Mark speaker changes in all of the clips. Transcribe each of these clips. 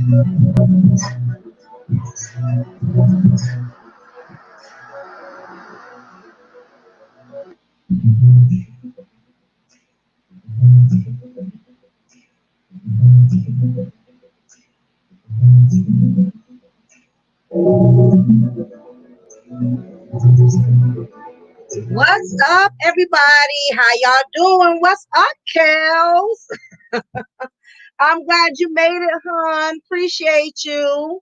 Speaker 1: What's up, everybody? How y'all doing? What's up, Kels? I'm glad you made it, hon. Appreciate you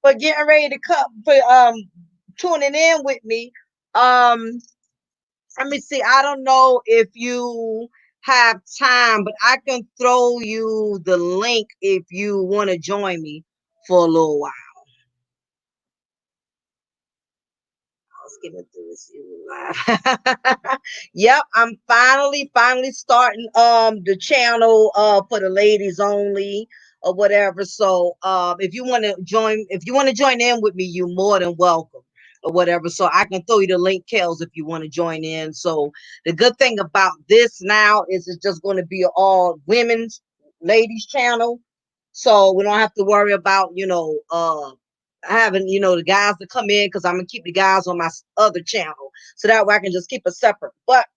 Speaker 1: for getting ready to come for tuning in with me. Um, Let me see. I don't know if you have time, but I can throw you the link if you want to join me for a little while. Let's get into this live. Yep, I'm finally starting the channel for the ladies only or whatever. So if you want to join in with me, you're more than welcome or whatever. So I can throw you the link, Kels, if you want to join in. So the good thing about this now is it's just going to be all women's ladies channel. So we don't have to worry about, having, the guys to come in, because I'm gonna keep the guys on my other channel. So that way I can just keep it separate. But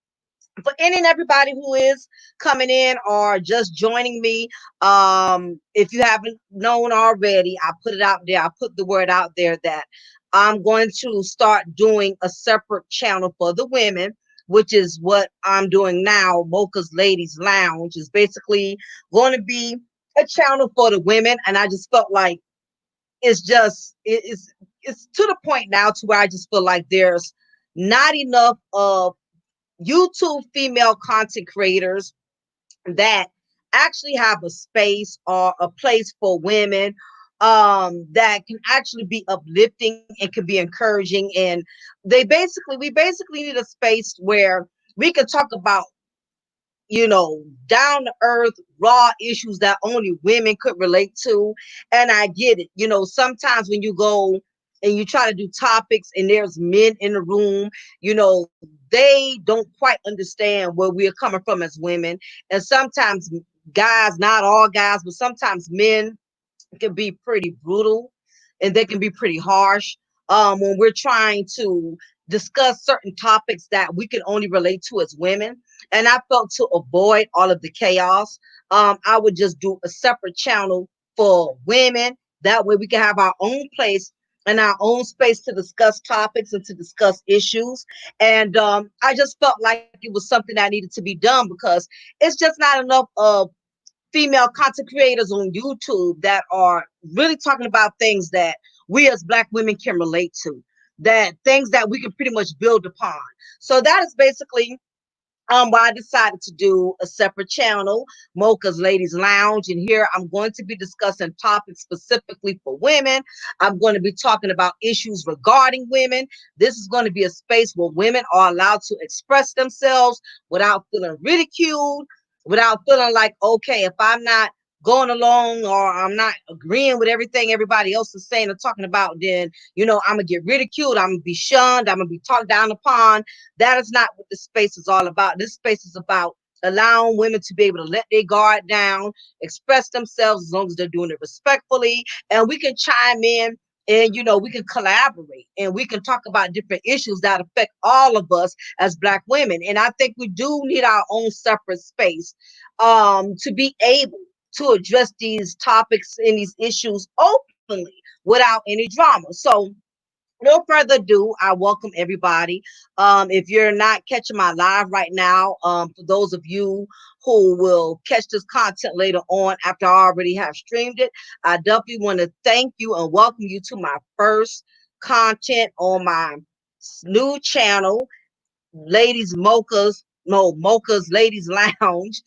Speaker 1: for any and everybody who is coming in or just joining me, if you haven't known already, I put it out there. I put the word out there that I'm going to start doing a separate channel for the women, which is what I'm doing now. Mocha's Ladies Lounge is basically going to be a channel for the women. And I just felt like it's to the point now to where I just feel like there's not enough of YouTube female content creators that actually have a space or a place for women, that can actually be uplifting and can be encouraging. And we basically need a space where we can talk about, down to earth, raw issues that only women could relate to. And I get it. Sometimes when you go and you try to do topics and there's men in the room, they don't quite understand where we're coming from as women. And sometimes guys, not all guys, but sometimes men can be pretty brutal and they can be pretty harsh when we're trying to discuss certain topics that we can only relate to as women. And I felt to avoid all of the chaos, I would just do a separate channel for women. That way we can have our own place and our own space to discuss topics and to discuss issues. And I just felt like it was something that needed to be done, because it's just not enough of female content creators on YouTube that are really talking about things that we as Black women can relate to, that things that we can pretty much build upon. So that is basically why I decided to do a separate channel, Mocha's Ladies Lounge. And here I'm going to be discussing topics specifically for women. I'm going to be talking about issues regarding women. This is going to be a space where women are allowed to express themselves without feeling ridiculed, without feeling like, okay, if I'm not going along or I'm not agreeing with everything everybody else is saying or talking about, then, I'm going to get ridiculed. I'm going to be shunned. I'm going to be talked down upon. That is not what this space is all about. This space is about allowing women to be able to let their guard down, express themselves as long as they're doing it respectfully. And we can chime in and, we can collaborate and we can talk about different issues that affect all of us as Black women. And I think we do need our own separate space to be able to address these topics and these issues openly without any drama. So no further ado, I welcome everybody. If you're not catching my live right now, for those of you who will catch this content later on after I already have streamed it, I definitely want to thank you and welcome you to my first content on my new channel, Ladies Mocha's no Mocha's Ladies Lounge.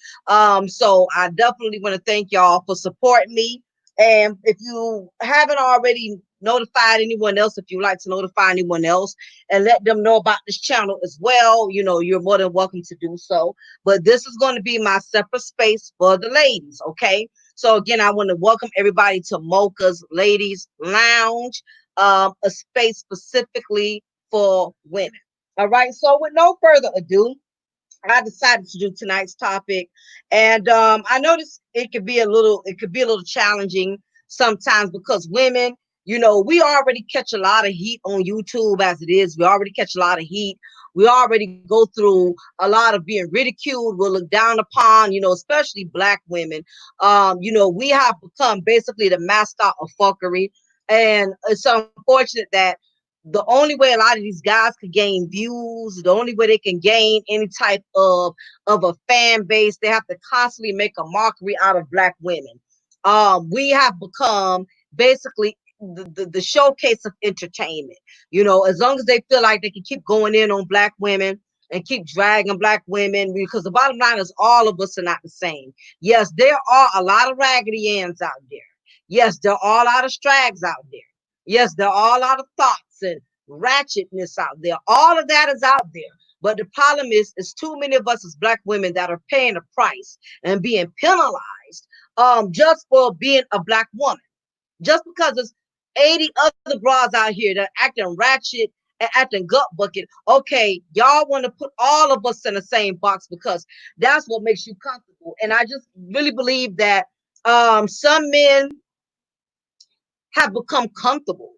Speaker 1: So I definitely want to thank y'all for supporting me. And if you haven't already notified anyone else, if you like to notify anyone else and let them know about this channel as well, you're more than welcome to do so. But this is going to be my separate space for the ladies. Okay. So again, I want to welcome everybody to Mocha's Ladies Lounge, a space specifically for women. All right. So with no further ado, I decided to do tonight's topic, and I noticed it could be a little challenging sometimes, because women, we already catch a lot of heat on YouTube as it is. We already catch a lot of heat. We already go through a lot of being ridiculed. We're looked down upon, especially black women. We have become basically the mascot of fuckery. And it's unfortunate that the only way a lot of these guys could gain views, the only way they can gain any type of a fan base, they have to constantly make a mockery out of black women. We have become basically the showcase of entertainment. As long as they feel like they can keep going in on black women and keep dragging black women, because the bottom line is all of us are not the same. Yes, there are a lot of raggedy ends out there. Yes, there are a lot of strags out there. Yes, there are a lot of thoughts and ratchetness out there. All of that is out there. But the problem is too many of us as black women that are paying a price and being penalized just for being a black woman. Just because there's 80 other bras out here that are acting ratchet and acting gut bucket, okay, y'all want to put all of us in the same box because that's what makes you comfortable. And I just really believe that some men have become comfortable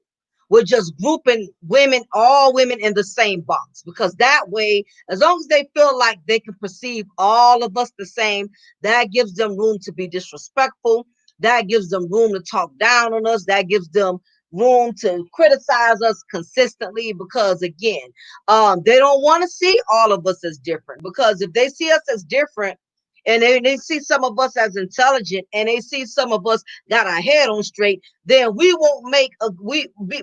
Speaker 1: with just grouping women, all women in the same box, because that way, as long as they feel like they can perceive all of us the same, that gives them room to be disrespectful. That gives them room to talk down on us. That gives them room to criticize us consistently, because again, they don't want to see all of us as different, because if they see us as different, and they see some of us as intelligent, and they see some of us got our head on straight, then we won't make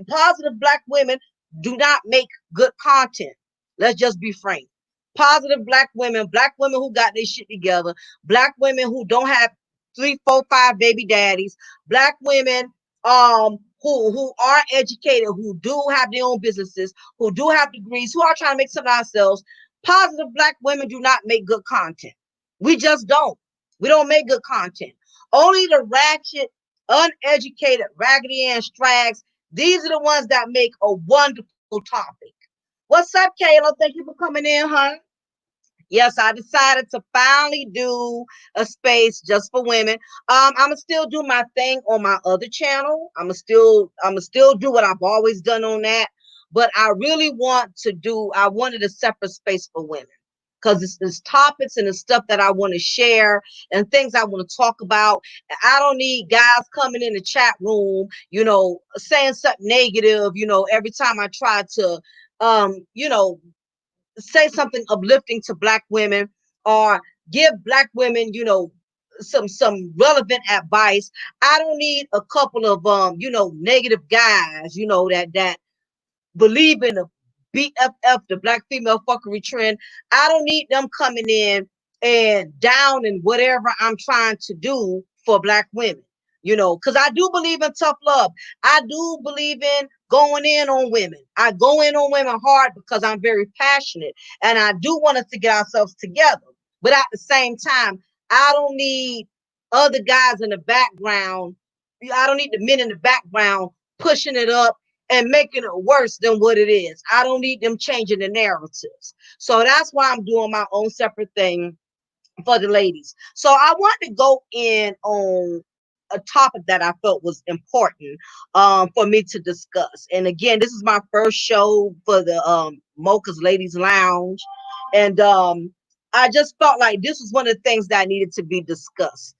Speaker 1: positive black women do not make good content. Let's just be frank. Positive black women who got their shit together, black women who don't have 3, 4, 5 baby daddies, black women who are educated, who do have their own businesses, who do have degrees, who are trying to make something of ourselves. Positive black women do not make good content. We just don't. We don't make good content. Only the ratchet, uneducated, raggedy and strags, these are the ones that make a wonderful topic. What's up, Kayla? Thank you for coming in, huh? Yes, I decided to finally do a space just for women. I'ma still do my thing on my other channel. I'ma still do what I've always done on that. But I wanted a separate space for women, because it's topics and it's stuff that I want to share and things I want to talk about. I don't need guys coming in the chat room, saying something negative, every time I try to say something uplifting to black women, or give black women, some relevant advice. I don't need a couple of negative guys, that believe in the BFF, the black female fuckery trend. I don't need them coming in and down in whatever I'm trying to do for black women. Because I do believe in tough love. I do believe in going in on women. I go in on women hard because I'm very passionate, and I do want us to get ourselves together. But at the same time, I don't need other guys in the background. I don't need the men in the background pushing it up and making it worse than what it is. I don't need them changing the narratives. So that's why I'm doing my own separate thing for the ladies. So I want to go in on a topic that I felt was important for me to discuss. And again, this is my first show for the Mocha's Ladies Lounge. And I just felt like this was one of the things that needed to be discussed.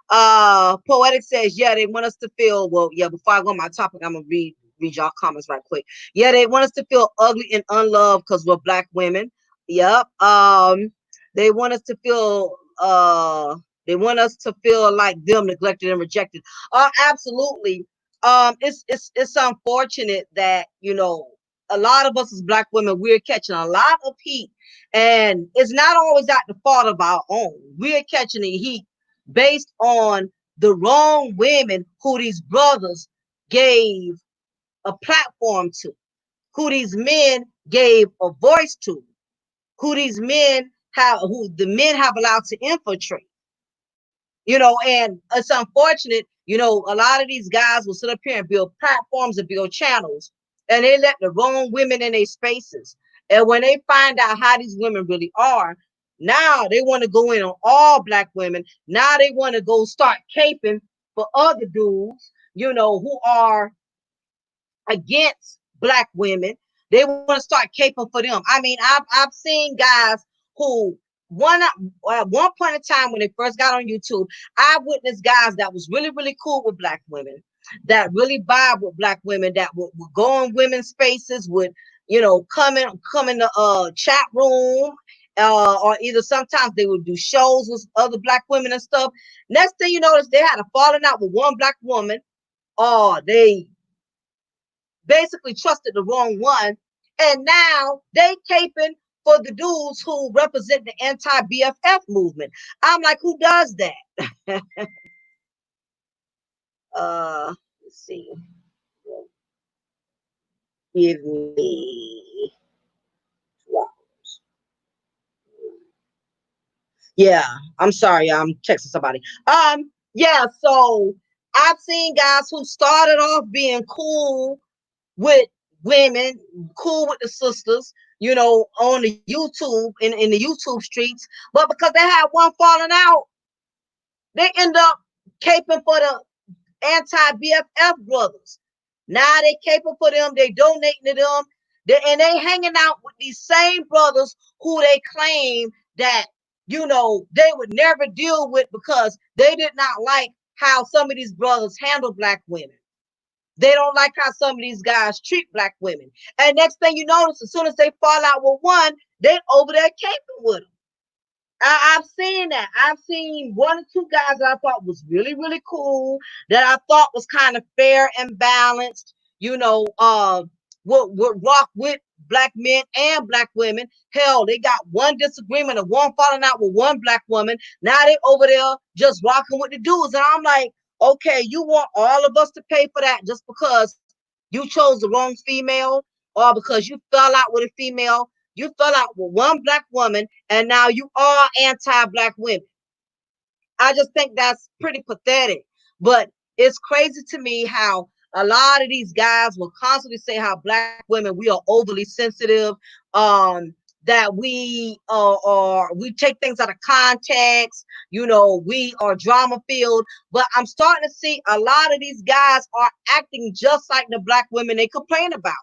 Speaker 1: Poetic says, yeah, they want us to feel, well, yeah, before I go on my topic, I'm gonna read y'all comments right quick. Yeah, they want us to feel ugly and unloved because we're black women. Yep. They want us to feel like them, neglected and rejected. Absolutely. It's unfortunate that a lot of us as black women, we're catching a lot of heat, and it's not always at the fault of our own. We're catching the heat based on the wrong women who these brothers gave a platform to, who these men gave a voice to, who the men have allowed to infiltrate. And it's unfortunate, a lot of these guys will sit up here and build platforms and build channels, and they let the wrong women in their spaces. And when they find out how these women really are, now they want to go in on all black women. Now they want to go start caping for other dudes. who are against black women. They want to start caping for them. I mean, I've seen guys who one at one point in time when they first got on YouTube, I witnessed guys that was really, really cool with black women, that really vibe with black women, that would go in women's spaces, would come in the chat room, or either sometimes they would do shows with other black women and stuff. Next thing you notice, they had a falling out with one black woman, or they basically trusted the wrong one, and now they caping for the dudes who represent the anti-BFF movement. I'm like, who does that? Let's see. Give me flowers. Yeah, I'm sorry, I'm texting somebody. Yeah, so I've seen guys who started off being cool with women, cool with the sisters, on the YouTube, in the YouTube streets. But because they had one falling out, they end up caping for the anti-BFF brothers. Now they caping for them, they donating to them, and they hanging out with these same brothers who they claim that, they would never deal with because they did not like how some of these brothers handle black women. They don't like how some of these guys treat black women. And next thing you notice, as soon as they fall out with one, they over there caping with them. I've seen that. I've seen one or two guys that I thought was really, really cool, that I thought was kind of fair and balanced, would rock with black men and black women. Hell, they got one disagreement of one falling out with one black woman. Now they over there just rocking with the dudes. And I'm like, okay, you want all of us to pay for that just because you chose the wrong female, or because you fell out with a female? You fell out with one black woman, and now you are anti-black women. I just think that's pretty pathetic. But it's crazy to me how a lot of these guys will constantly say how black women, we are overly sensitive, that we take things out of context, we are drama filled. But I'm starting to see a lot of these guys are acting just like the black women they complain about.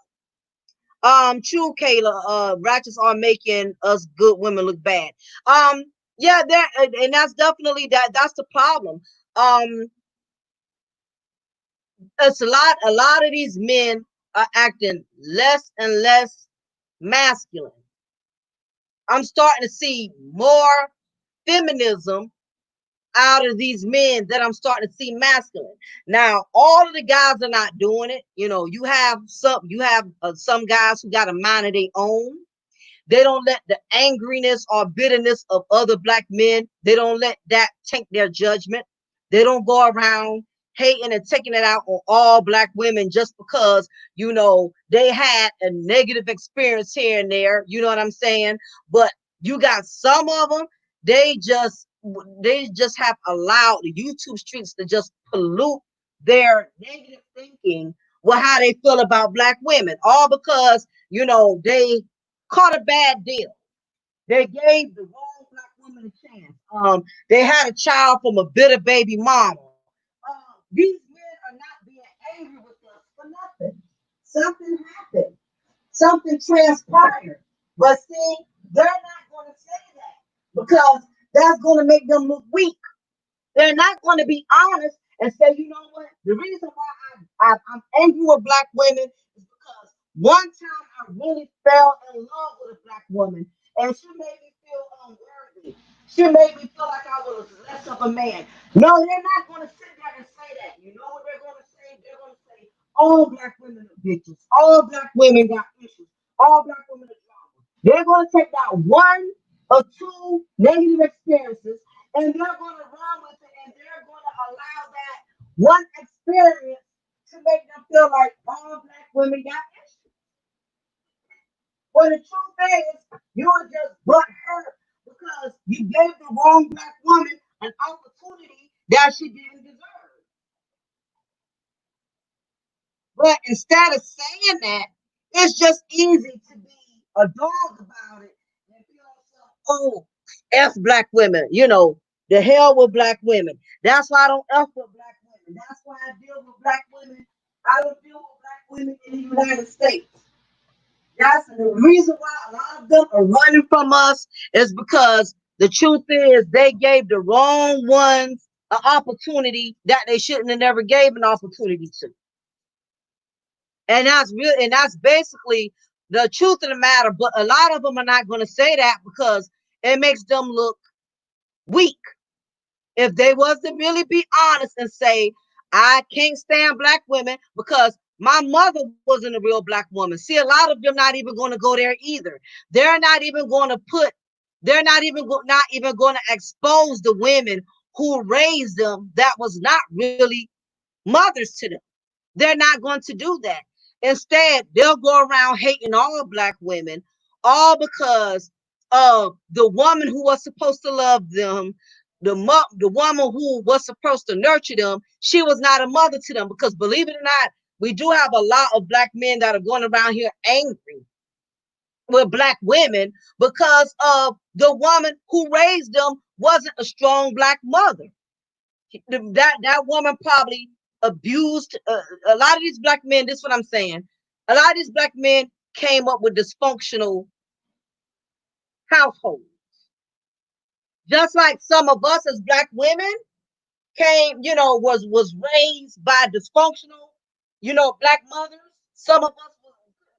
Speaker 1: True, Kayla. Ratchets are making us good women look bad. Um, yeah, that, and that's definitely that's the problem. Um, it's a lot of these men are acting less and less masculine. I'm starting to see more feminism out of these men that I'm starting to see masculine. Now, all of the guys are not doing it. You have some guys who got a mind of their own. They don't let the angriness or bitterness of other black men, they don't let that taint their judgment. They don't go around hating and taking it out on all black women just because, they had a negative experience here and there. You know what I'm saying? But you got some of them, they just have allowed the YouTube streets to just pollute their negative thinking with how they feel about black women, all because, they caught a bad deal. They gave the wrong black woman a chance. They had a child from a bitter baby mama. These men are not being angry with us for nothing. Something happened. Something transpired. But see, they're not going to say that because that's going to make them look weak. They're not going to be honest and say, you know what? The reason why I'm angry with black women is because one time I really fell in love with a black woman and she made me feel unworthy. She made me feel like I was less of a man. No, they're not going to sit there and say that. You know what they're going to say? They're going to say, all black women are bitches. All black women got issues. All black women are drama. They're going to take that one or two negative experiences and they're going to run with it and they're going to allow that one experience to make them feel like all black women got issues. Well, the truth is, you're just butt hurt because you gave the wrong black woman an opportunity that she didn't deserve. But instead of saying that, it's just easy to be a dog about it and feel like, oh, F black women, the hell with black women. That's why I don't F with black women. And that's why I deal with black women. I don't deal with black women in the United States. That's the reason why a lot of them are running from us is because the truth is they gave the wrong ones an opportunity that they shouldn't have never gave an opportunity to. And that's real, and that's basically the truth of the matter. But a lot of them are not going to say that because it makes them look weak. If they was to really be honest and say, I can't stand black women because my mother wasn't a real black woman. See, a lot of them not even going to go there either. They're not even going to put, they're not even going to expose the women who raised them that was not really mothers to them. They're not going to do that. Instead, they'll go around hating all black women, all because of the woman who was supposed to love them, the woman who was supposed to nurture them. She was not a mother to them because, believe it or not, we do have a lot of black men that are going around here angry with black women because of the woman who raised them wasn't a strong black mother. That woman probably abused a lot of these black men. This is what I'm saying. A lot of these black men came up with dysfunctional households, just like some of us as black women came, was raised by dysfunctional, black mothers. Some of us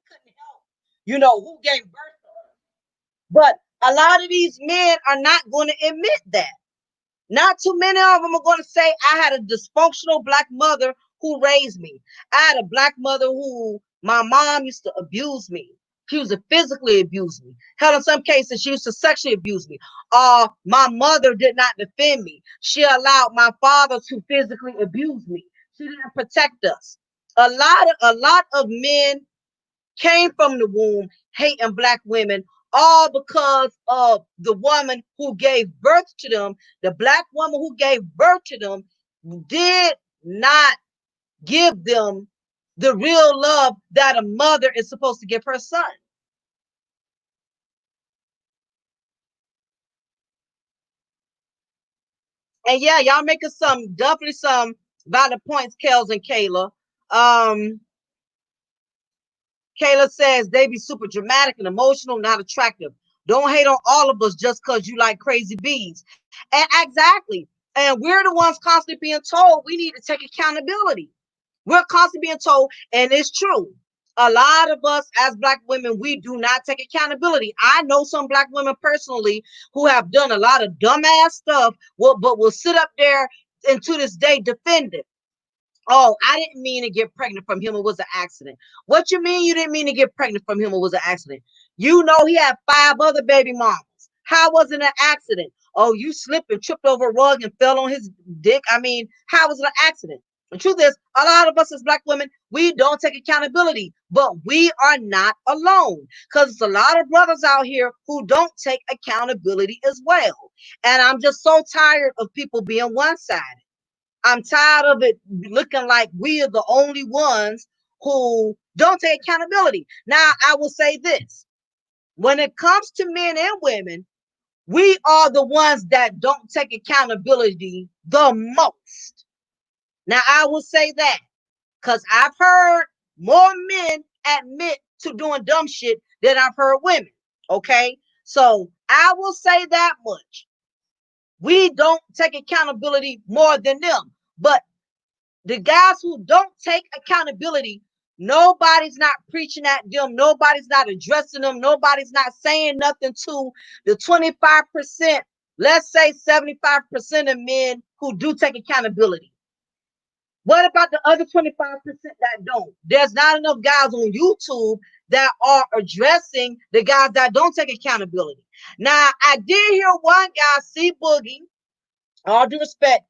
Speaker 1: couldn't help, who gave birth to us. But a lot of these men are not going to admit that. Not too many of them are going to say, I had a dysfunctional black mother who raised me. I had a black mother who my mom used to abuse me. She used to physically abuse me. Hell, in some cases, she used to sexually abuse me. My mother did not defend me. She allowed my father to physically abuse me. She didn't protect us. A lot of men came from the womb hating black women, all because of the woman who gave birth to them. The black woman who gave birth to them did not give them the real love that a mother is supposed to give her son. And yeah, y'all making definitely some valid points, Kels and Kayla. Um, Kayla says they be super dramatic and emotional, not attractive. Don't hate on all of us just because you like crazy bees. And exactly. And we're the ones constantly being told we need to take accountability. We're constantly being told, and it's true. A lot of us as black women, we do not take accountability. I know some black women personally who have done a lot of dumbass stuff, but will sit up there and to this day defend it. Oh, I didn't mean to get pregnant from him. It was an accident. What you mean you didn't mean to get pregnant from him? It was an accident. You know he had 5 other baby mamas. How was it an accident? Oh, you slipped and tripped over a rug and fell on his dick. I mean, how was it an accident? The truth is, a lot of us as black women, we don't take accountability, but we are not alone because there's a lot of brothers out here who don't take accountability as well. And I'm just so tired of people being one-sided. I'm tired of it looking like we are the only ones who don't take accountability. Now, I will say this. When it comes to men and women, we are the ones that don't take accountability the most. Now, I will say that because I've heard more men admit to doing dumb shit than I've heard women. Okay. So I will say that much. We don't take accountability more than them. But the guys who don't take accountability, nobody's not preaching at them. Nobody's not addressing them. Nobody's not saying nothing to the 25%, let's say 75% of men who do take accountability. What about the other 25% that don't? There's not enough guys on YouTube that are addressing the guys that don't take accountability. Now, I did hear one guy, C Boogie, all due respect.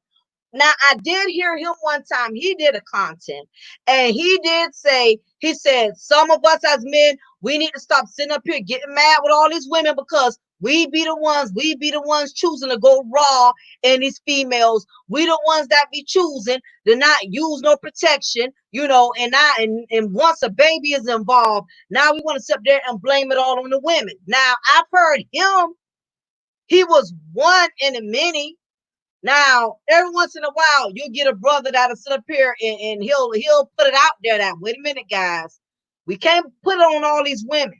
Speaker 1: Now, I did hear him one time. He did a content and he did say, he said, some of us as men, we need to stop sitting up here getting mad with all these women because we be the ones choosing to go raw in these females. We the ones that be choosing to not use no protection, and once a baby is involved, now we want to sit there and blame it all on the women. Now, I've heard him. He was one in a many. Now, every once in a while, you'll get a brother that'll sit up here and he'll put it out there that, wait a minute, guys, we can't put it on all these women.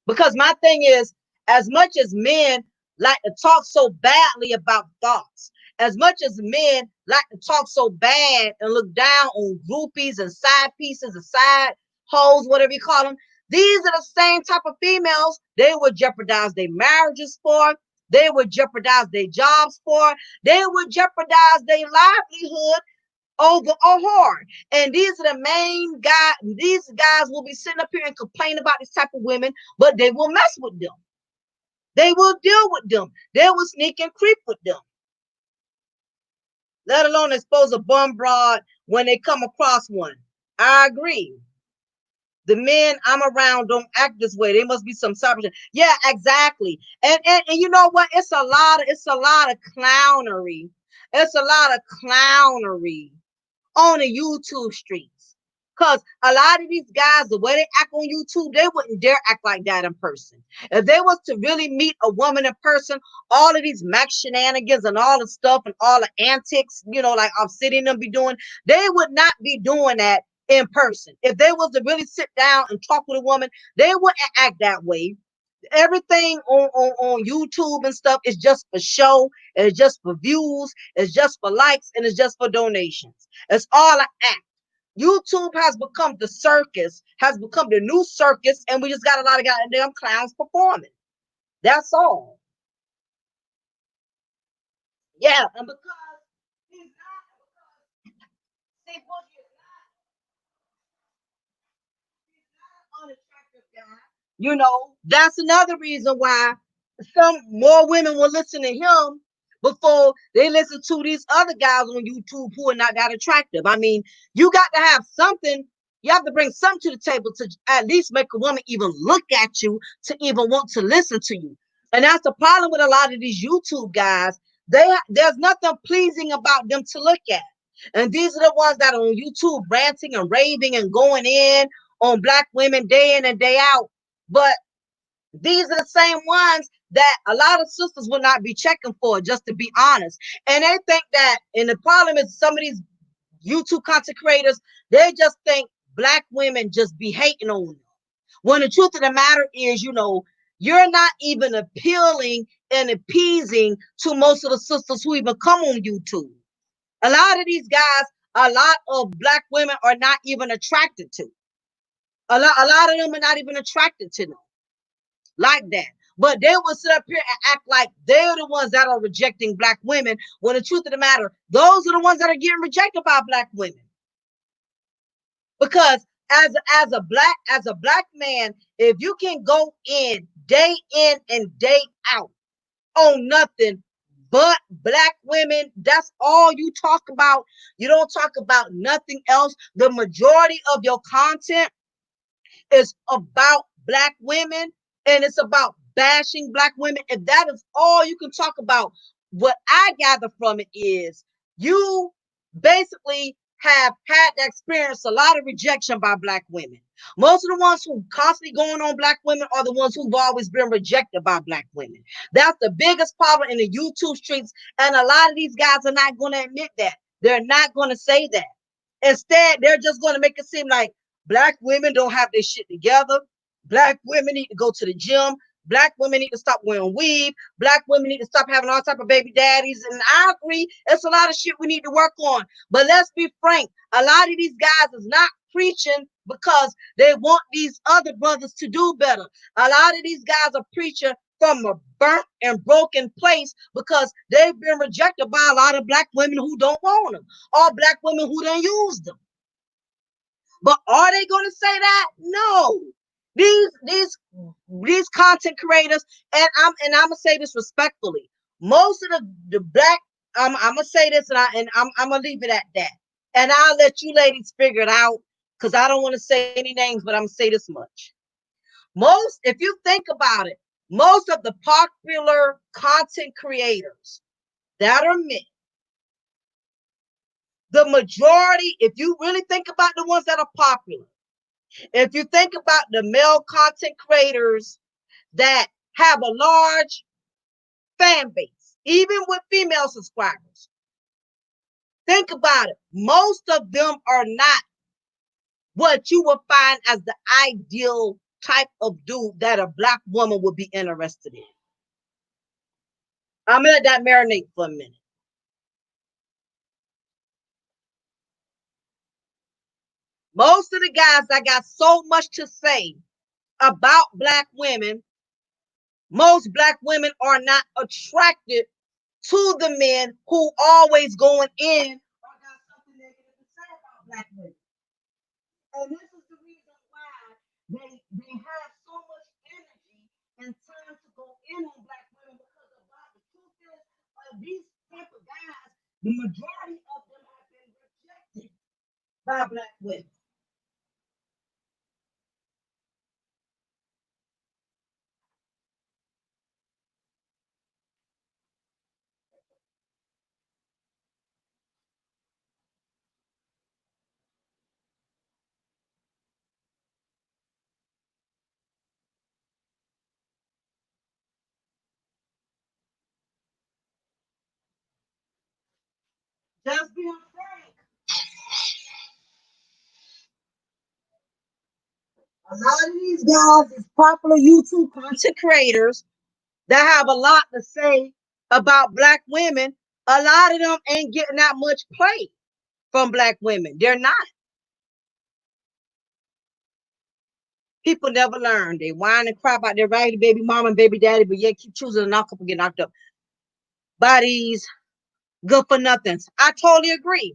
Speaker 1: Because my thing is, as much as men like to talk so badly about thoughts, as much as men like to talk so bad and look down on groupies and side pieces and side hoes, whatever you call them, these are the same type of females they would jeopardize their marriages for. They would jeopardize their jobs for. They would jeopardize their livelihood over a whore. And these are the main guys. These guys will be sitting up here and complain about this type of women, but they will mess with them. They will deal with them. They will sneak and creep with them. Let alone expose a bum broad when they come across one. I agree. The men I'm around don't act this way. They must be some subject. Yeah, exactly. And you know what? It's a lot of clownery. It's a lot of clownery on the YouTube streets. Cause a lot of these guys, the way they act on YouTube, they wouldn't dare act like that in person. If they was to really meet a woman in person, all of these Mac shenanigans and all the stuff and all the antics, like I'm sitting them be doing, they would not be doing that in person. If they was to really sit down and talk with a woman, they wouldn't act that way. Everything on YouTube and stuff is just for show, it's just for views, it's just for likes, and it's just for donations. It's all an act. YouTube has become the circus, has become the new circus, and we just got a lot of goddamn clowns performing. That's all. Yeah, and because he's not, see, unattractive guy. That's another reason why some more women will listen to him before they listen to these other guys on YouTube who are not that attractive. I mean, you got to have something. You have to bring something to the table to at least make a woman even look at you, to even want to listen to you. And that's the problem with a lot of these YouTube guys. There's nothing pleasing about them to look at. And these are the ones that are on YouTube ranting and raving and going in on black women day in and day out. But these are the same ones that a lot of sisters will not be checking for, just to be honest. And they think that, and the problem is some of these YouTube content creators, they just think black women just be hating on them. When the truth of the matter is, you're not even appealing and appeasing to most of the sisters who even come on YouTube. A lot of these guys, a lot of black women are not even attracted to. A lot of them are not even attracted to them like that. But they will sit up here and act like they're the ones that are rejecting black women, when the truth of the matter, those are the ones that are getting rejected by black women. Because as a black man, if you can go in and day out on nothing but black women, that's all you talk about. You don't talk about nothing else. The majority of your content is about black women, and it's about bashing black women. If that is all you can talk about, what I gather from it is you basically have had to experience a lot of rejection by black women. Most of the ones who constantly going on black women are the ones who've always been rejected by black women. That's the biggest problem in the YouTube streets. And a lot of these guys are not going to admit that. They're not going to say that. Instead, they're just going to make it seem like black women don't have their shit together. Black women need to go to the gym. Black women need to stop wearing weave. Black women need to stop having all type of baby daddies. And I agree, it's a lot of shit we need to work on. But let's be frank, a lot of these guys is not preaching because they want these other brothers to do better. A lot of these guys are preaching from a burnt and broken place because they've been rejected by a lot of black women who don't want them, or black women who don't use them. But are they going to say that? No. These content creators, and I'm gonna say this respectfully. Most of the black, I'm gonna say this, and I'm gonna leave it at that. And I'll let you ladies figure it out, because I don't want to say any names, but I'm gonna say this much. If you think about it, most of the popular content creators that are men, the majority, if you really think about the ones that are popular, if you think about the male content creators that have a large fan base, even with female subscribers, Think about it. Most of them are not what you will find as the ideal type of dude that a black woman would be interested in. I'm gonna let that marinate for a minute. Most of the guys that got so much to say about black women, most black women are not attracted to the men who always going in or got something negative to say about black women. And this is the reason why they have so much energy and time to go in on black women because about the truth is these type of guys, the majority of them have been rejected by black women. Just being frank, a lot of these guys is popular YouTube content creators that have a lot to say about black women. A lot of them ain't getting that much play from black women. They're not. People never learn. They whine and cry about their raggedy baby mama and baby daddy, but yet keep choosing to knock up and get knocked up by these good for nothings. I totally agree.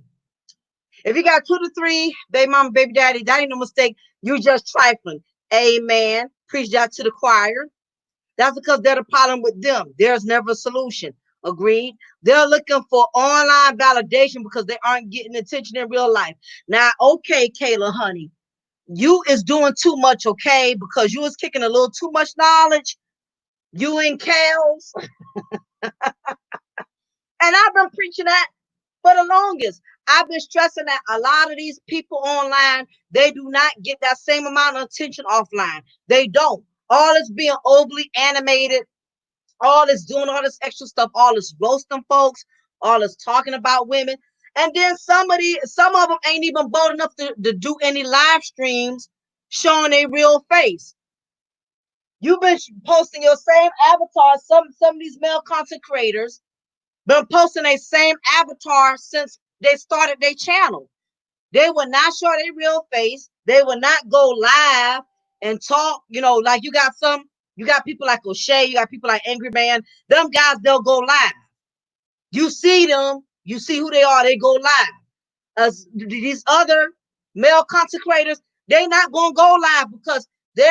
Speaker 1: If you got 2 to 3 baby mama, baby daddy, that ain't no mistake. You're just trifling. Amen. Preach that to the choir. That's because they're the problem with them. There's never a solution. Agreed. They're looking for online validation because they aren't getting attention in real life. Now, okay, Kayla, honey, you is doing too much, okay? Because you was kicking a little too much knowledge. You and Kels. And I've been preaching that for the longest. I've been stressing that a lot of these people online, they do not get that same amount of attention offline. They don't. All is being overly animated, all this doing all this extra stuff, all this roasting folks, all this talking about women. And then some of them ain't even bold enough to do any live streams showing their real face. You've been posting your same avatar. Some of these male content creators been posting their same avatar since they started their channel. They will not show their real face. They will not go live and talk. Like you got people like O'Shea, you got people like Angry Man. Them guys, they'll go live. You see them, you see who they are, they go live. As these other male content creators, they not gonna go live because they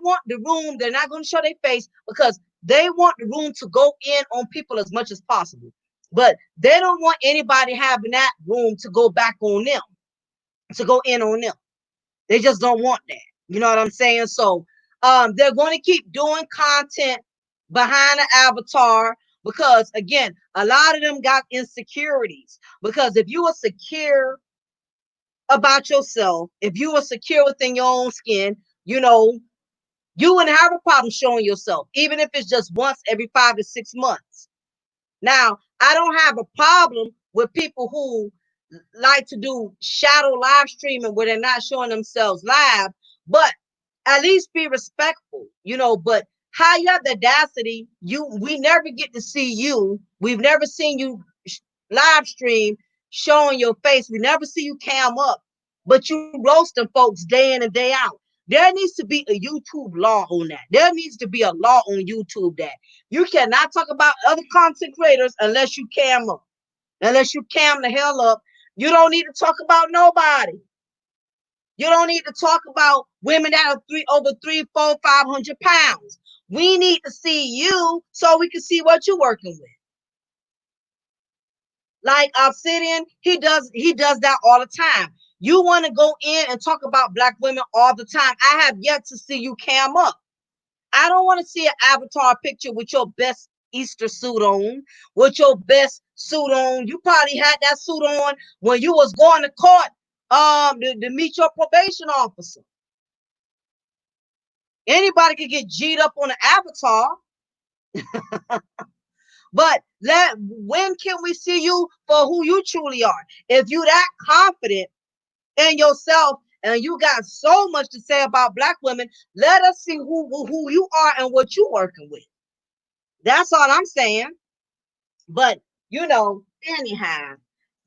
Speaker 1: want the room. They're not gonna show their face because they want the room to go in on people as much as possible. But they don't want anybody having that room to go back on them, to go in on them. They just don't want that. You know what I'm saying? So they're going to keep doing content behind the avatar because, again, a lot of them got insecurities. Because if you were secure about yourself, if you were secure within your own skin, you wouldn't have a problem showing yourself, even if it's just once every 5 to 6 months. Now, I don't have a problem with people who like to do shadow live streaming where they're not showing themselves live, but at least be respectful, but how you have the audacity, we never get to see you. We've never seen you live stream showing your face. We never see you cam up, but you roasting folks day in and day out. There needs to be a YouTube law on that. There needs to be a law on YouTube that you cannot talk about other content creators unless you cam up. Unless you cam the hell up. You don't need to talk about nobody. You don't need to talk about women that are over 3, 4, 500 pounds. We need to see you so we can see what you're working with. Like Obsidian, he does that all the time. You want to go in and talk about black women all the time. I have yet to see you cam up. I don't want to see an avatar picture with your best Easter suit on, with your best suit on. You probably had that suit on when you was going to court to meet your probation officer. Anybody could get G'd up on an avatar. But when can we see you for who you truly are? If you that confident in yourself and you got so much to say about Black women, let us see who you are and what you're working with. That's all I'm saying. But anyhow,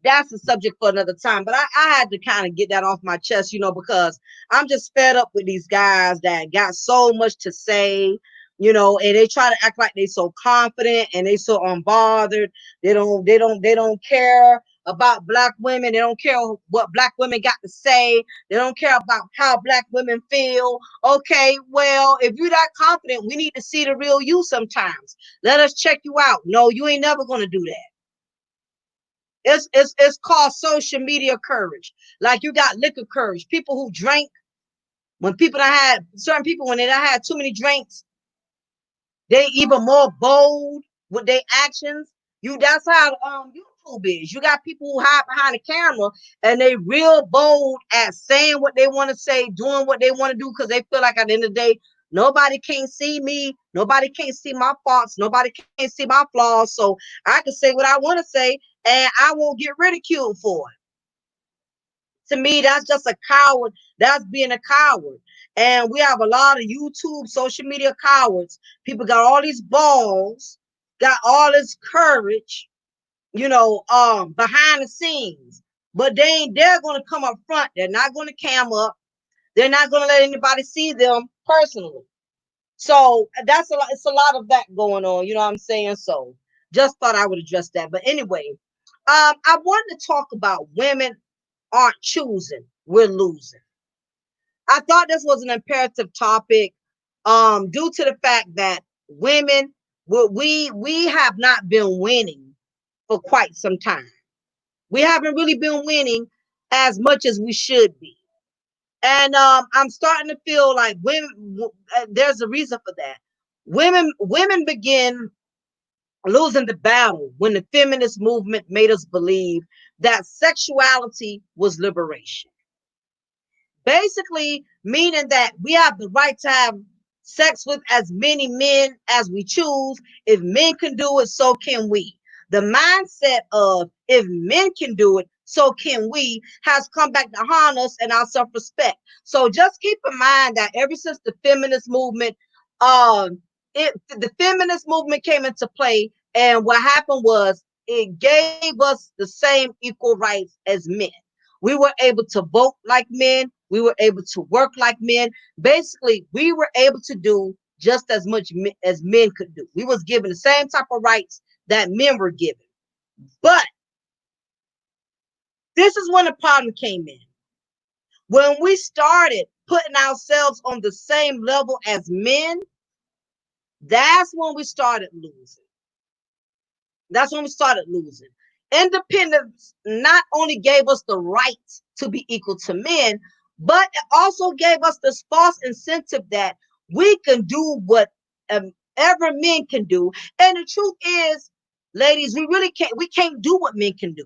Speaker 1: that's a subject for another time. But I had to kind of get that off my chest, because I'm just fed up with these guys that got so much to say, and they try to act like they so confident and they so unbothered. They don't care about Black women. They don't care what Black women got to say. They don't care about how Black women feel. Okay, well, if you're that confident, we need to see the real you sometimes. Let us check you out. No, you ain't never gonna do that. It's called social media courage. Like you got liquor courage. People who drink, when people that had certain people when they done had too many drinks, they even more bold with their actions. That's how YouTube is. You got people who hide behind the camera and they real bold at saying what they want to say, doing what they want to do, because they feel like at the end of the day, nobody can see me, nobody can't see my faults, nobody can't see my flaws. So I can say what I want to say and I won't get ridiculed for it. To me, that's just a coward. That's being a coward. And we have a lot of YouTube, social media cowards. People got all these balls, got all this courage, behind the scenes. But they're gonna come up front. They're not gonna cam up. They're not gonna let anybody see them personally. So that's a lot. It's a lot of that going on. You know what I'm saying? So just thought I would address that. But anyway, I wanted to talk about women aren't choosing, we're losing. I thought this was an imperative topic, due to the fact that women, we have not been winning for quite some time. We haven't really been winning as much as we should be. And I'm starting to feel like there's a reason for that. Women begin losing the battle when the feminist movement made us believe that sexuality was liberation. Basically, meaning that we have the right to have sex with as many men as we choose. If men can do it, so can we. The mindset of if men can do it, so can we has come back to haunt us and our self-respect. So just keep in mind that ever since the feminist movement, the feminist movement came into play, and what happened was it gave us the same equal rights as men. We were able to vote like men. We were able to work like men. Basically, we were able to do just as much as men could do. We was given the same type of rights that men were given. But this is when the problem came in. When we started putting ourselves on the same level as men, that's when we started losing. That's when we started losing. Independence not only gave us the right to be equal to men, but it also gave us this false incentive that we can do what ever men can do. And the truth is, ladies, we can't do what men can do.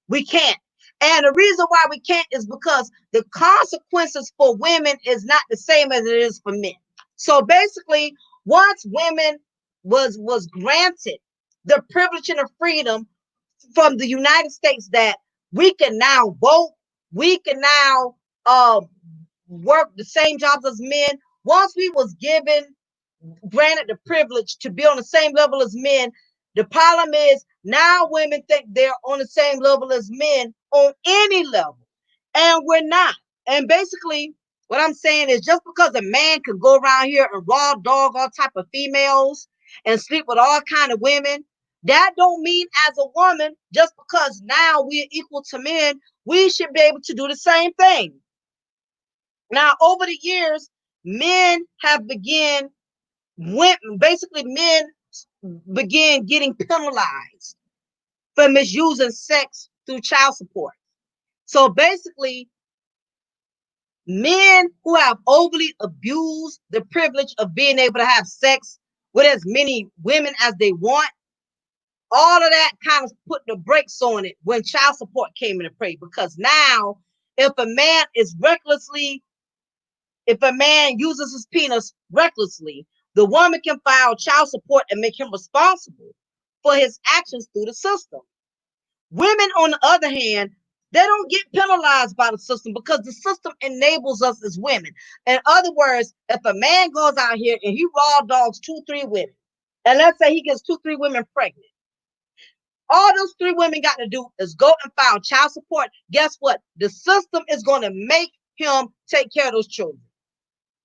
Speaker 1: We can't. And the reason why we can't is because the consequences for women is not the same as it is for men. So basically, once women was granted the privilege and the freedom from the United States that we can now vote, we can now work the same jobs as men. Once we was granted the privilege to be on the same level as men, the problem is now women think they're on the same level as men on any level, and we're not. And basically, what I'm saying is just because a man can go around here and raw dog all type of females and sleep with all kind of women, that don't mean as a woman, just because now we're equal to men, we should be able to do the same thing. Now, over the years, men have basically men began getting penalized for misusing sex through child support. So basically, men who have overly abused the privilege of being able to have sex with as many women as they want, all of that kind of put the brakes on it when child support came into play. Because now, if a man uses his penis recklessly, the woman can file child support and make him responsible. for his actions through the system. Women, on the other hand, they don't get penalized by the system because the system enables us as women. In other words, if a man goes out here and he raw dogs 2, 3 women, and let's say he gets 2, 3 women pregnant, all those 3 women got to do is go and file child support. Guess what? The system is going to make him take care of those children.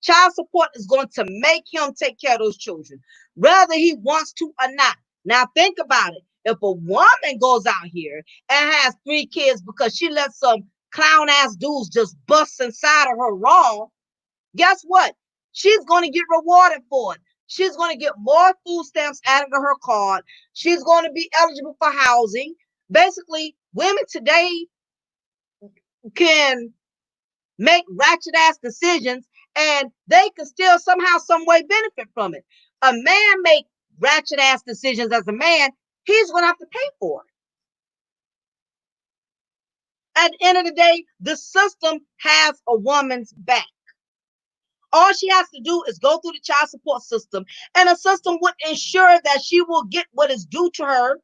Speaker 1: Child support is going to make him take care of those children, whether he wants to or not. Now, think about it. If a woman goes out here and has 3 kids because she let some clown ass dudes just bust inside of her wrong, guess what? She's going to get rewarded for it. She's going to get more food stamps added to her card. She's going to be eligible for housing. Basically, women today can make ratchet ass decisions and they can still somehow, some way benefit from it. A man make ratchet ass decisions as a man, he's going to have to pay for it. At the end of the day, the system has a woman's back. All she has to do is go through the child support system, and the system would ensure that she will get what is due to her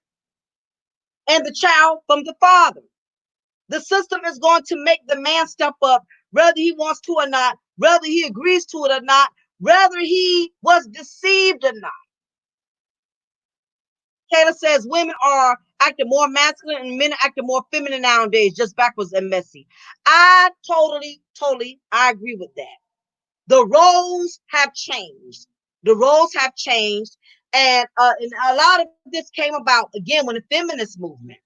Speaker 1: and the child from the father. The system is going to make the man step up, whether he wants to or not, whether he agrees to it or not, whether he was deceived or not. Taylor says women are acting more masculine and men are acting more feminine nowadays, just backwards and messy. I totally, I agree with that. The roles have changed. The roles have changed. And a lot of this came about, again, when the feminist movement.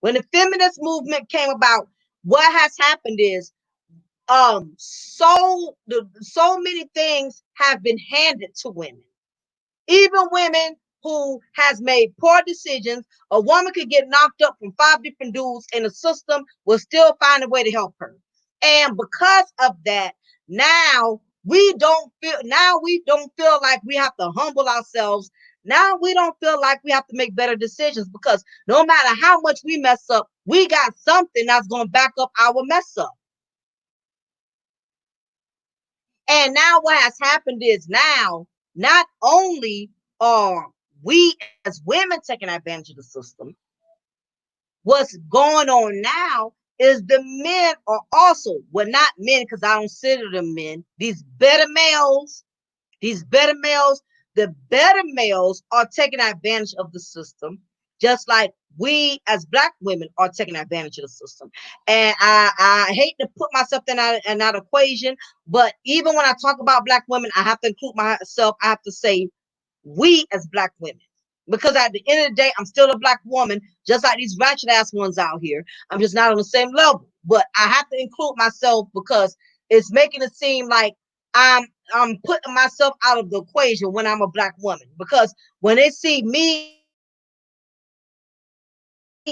Speaker 1: When the feminist movement came about, what has happened is so many things have been handed to women. Even women who has made poor decisions, a woman could get knocked up from 5 different dudes and the system will still find a way to help her. And because of that, now we don't feel like we have to humble ourselves. Now we don't feel like we have to make better decisions because no matter how much we mess up, we got something that's going to back up our mess up. And now what has happened is now not only are we as women taking advantage of the system, what's going on now is the men are also, well, not men because I don't consider them men, these better males, the better males are taking advantage of the system, just like we as Black women are taking advantage of the system. And I hate to put myself in that equation, but even when I talk about Black women, I have to include myself. I have to say we as Black women. Because at the end of the day, I'm still a Black woman, just like these ratchet ass ones out here. I'm just not on the same level. But I have to include myself because it's making it seem like I'm putting myself out of the equation when I'm a Black woman. Because when they see me,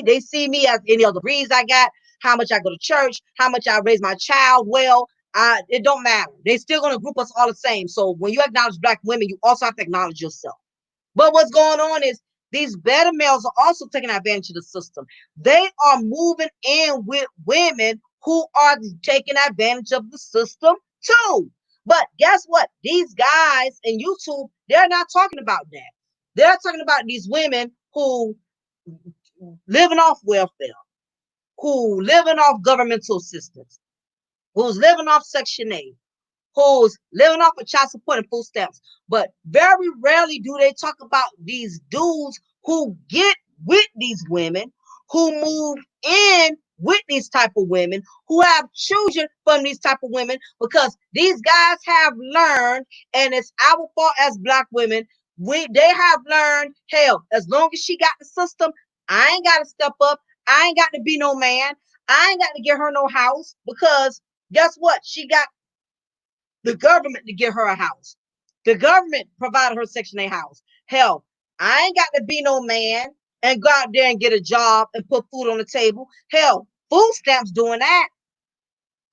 Speaker 1: they see me as any other degrees I got, how much I go to church, how much I raise my child well. It don't matter. They're still going to group us all the same. So when you acknowledge Black women, you also have to acknowledge yourself. But what's going on is these better males are also taking advantage of the system. They are moving in with women who are taking advantage of the system too. But guess what? These guys in YouTube, they're not talking about that. They're talking about these women who living off welfare, who living off governmental assistance, who's living off Section 8, who's living off of child support and food stamps. But very rarely do they talk about these dudes who get with these women, who move in with these type of women, who have children from these type of women, because these guys have learned, and it's our fault as Black women, they have learned, hell, as long as she got the system, I ain't got to step up. I ain't got to be no man. I ain't got to get her no house because guess what? She got the government to get her a house. The government provided her Section 8 house. Hell, I ain't got to be no man and go out there and get a job and put food on the table. Hell, food stamps doing that.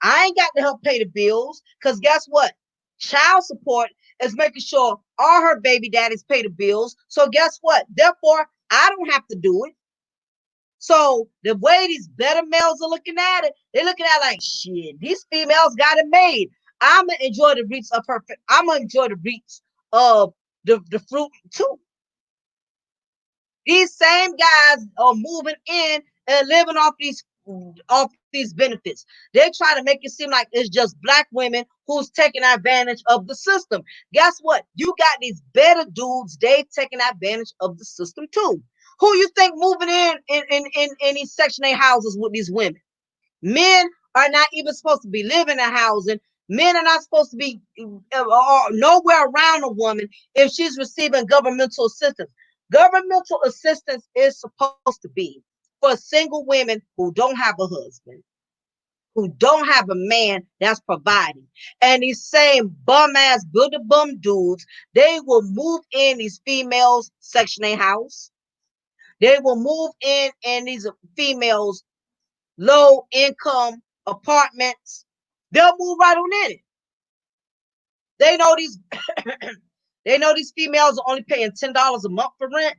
Speaker 1: I ain't got to help pay the bills because guess what? Child support is making sure all her baby daddies pay the bills. So guess what? Therefore, I don't have to do it. So the way these better males are looking at it, they're looking at it like, shit, these females got it made. I'm gonna enjoy the fruits of her. I'm gonna enjoy the fruits of the fruit too. These same guys are moving in and living off these benefits. They try to make it seem like it's just black women who's taking advantage of the system. Guess what? You got these better dudes, they taking advantage of the system too. Who you think moving in these Section 8 houses with these women? Men are not even supposed to be living in housing. Men are not supposed to be nowhere around a woman if she's receiving governmental assistance. Governmental assistance is supposed to be for single women who don't have a husband, who don't have a man that's providing. And these same bum ass builder bum dudes, they will move in these females' Section 8 house. They will move in these females' low income apartments. They'll move right on in it. They know these they know these females are only paying $10 a month for rent,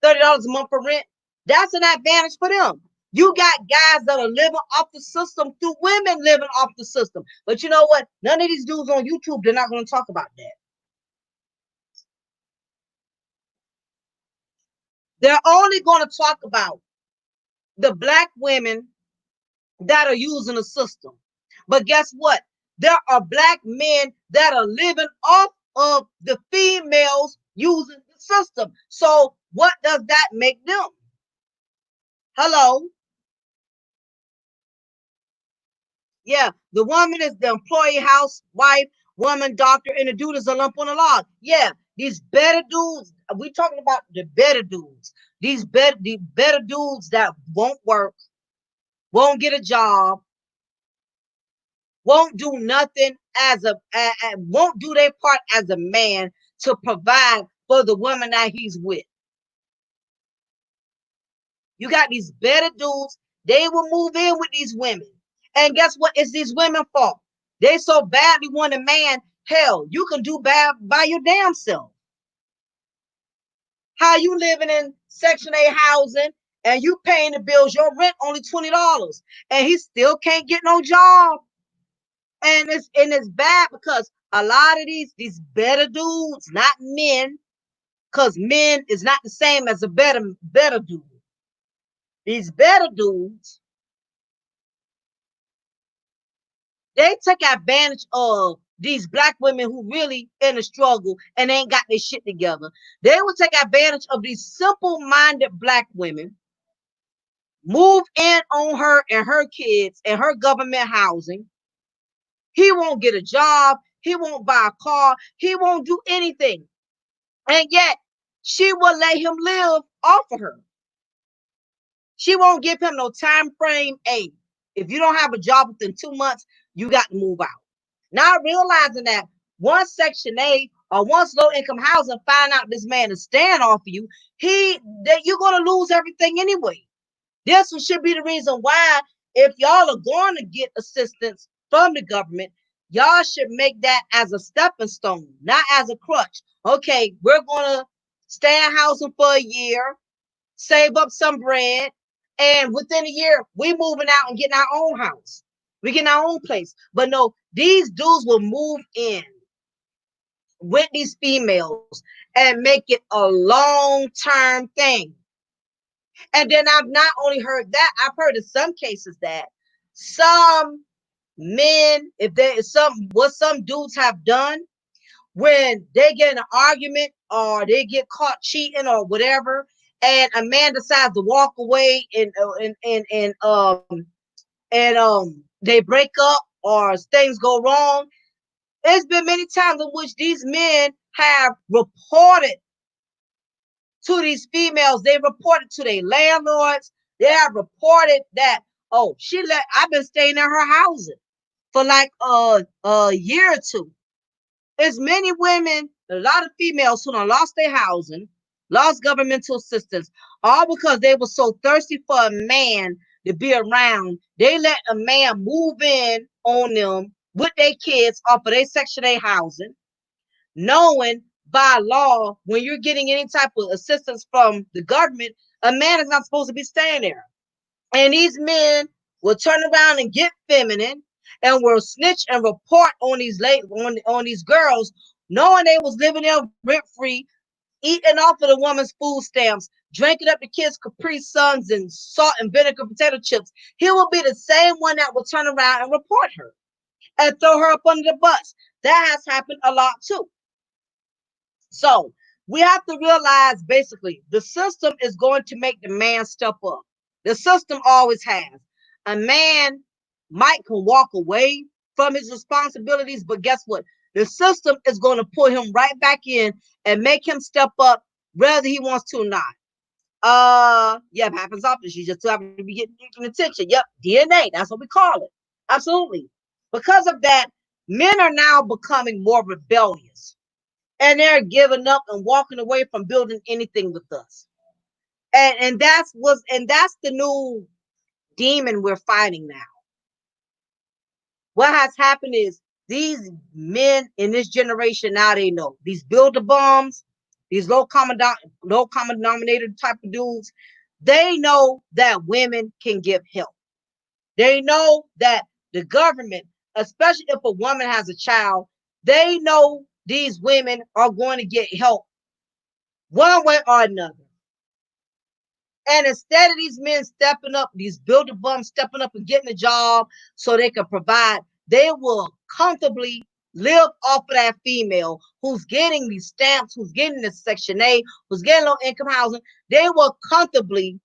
Speaker 1: $30 a month for rent. That's an advantage for them. You got guys that are living off the system through women living off the system. But you know what? None of these dudes on YouTube, they're not going to talk about that. They're only going to talk about the black women that are using the system. But guess what? There are black men that are living off of the females using the system. So what does that make them? Hello? Yeah, the woman is the employee, housewife, woman, doctor, and the dude is a lump on the log. Yeah, these better dudes, we talking about the better dudes. The better dudes that won't work, won't get a job, won't do nothing won't do their part as a man to provide for the woman that he's with. You got these better dudes, they will move in with these women. And guess what? It's these women fault. They so badly want a man. Hell, you can do bad by your damn self. How you living in Section 8 housing and you paying the bills, your rent only $20, and he still can't get no job. And it's bad because a lot of these better dudes, not men, because men is not the same as a better dude. These better dudes, they take advantage of these black women who really in a struggle and ain't got their shit together. They will take advantage of these simple-minded black women, move in on her and her kids and her government housing. He won't get a job. He won't buy a car. He won't do anything. And yet, she will let him live off of her. She won't give him no time frame. Hey, if you don't have a job within 2 months, you got to move out. Not realizing that once Section 8 or once low income housing find out this man is staying off of you, that you're gonna lose everything anyway. This should be the reason why, if y'all are going to get assistance from the government, y'all should make that as a stepping stone, not as a crutch. Okay, we're gonna stay in housing for a year, save up some bread, and within a year, we moving out and getting our own house. We getting our own place. But no, these dudes will move in with these females and make it a long-term thing. And then I've not only heard that, I've heard in some cases that some men, if there is some dudes have done when they get in an argument or they get caught cheating or whatever, and a man decides to walk away and they break up or things go wrong. There's been many times in which these men have reported to these females. They reported to their landlords. They have reported that, oh, I've been staying in her housing for like a year or two. There's many women, a lot of females who done lost their housing, lost governmental assistance, all because they were so thirsty for a man to be around. They let a man move in on them with their kids off of their Section 8 housing, knowing by law, when you're getting any type of assistance from the government, a man is not supposed to be staying there. And these men will turn around and get feminine and will snitch and report on these girls, knowing they was living there rent free, eating off of the woman's food stamps, drinking up the kids' Capri Suns and salt and vinegar potato chips, he will be the same one that will turn around and report her and throw her up under the bus. That has happened a lot too. So we have to realize basically the system is going to make the man step up. The system always has. A man might can walk away from his responsibilities, but guess what? The system is going to pull him right back in and make him step up, whether he wants to or not. Yeah, it happens often. She just happens to be getting attention. Yep, DNA. That's what we call it. Absolutely. Because of that, men are now becoming more rebellious, and they're giving up and walking away from building anything with us. And that's the new demon we're fighting now. What has happened is these men in this generation now, they know these builder bums, these low common denominator type of dudes. They know that women can give help. They know that the government, especially if a woman has a child, they know these women are going to get help one way or another. And instead of these men stepping up, these builder bums stepping up and getting a job so they can provide, they will comfortably live off of that female who's getting these stamps, who's getting this Section 8, who's getting low income housing. They will comfortably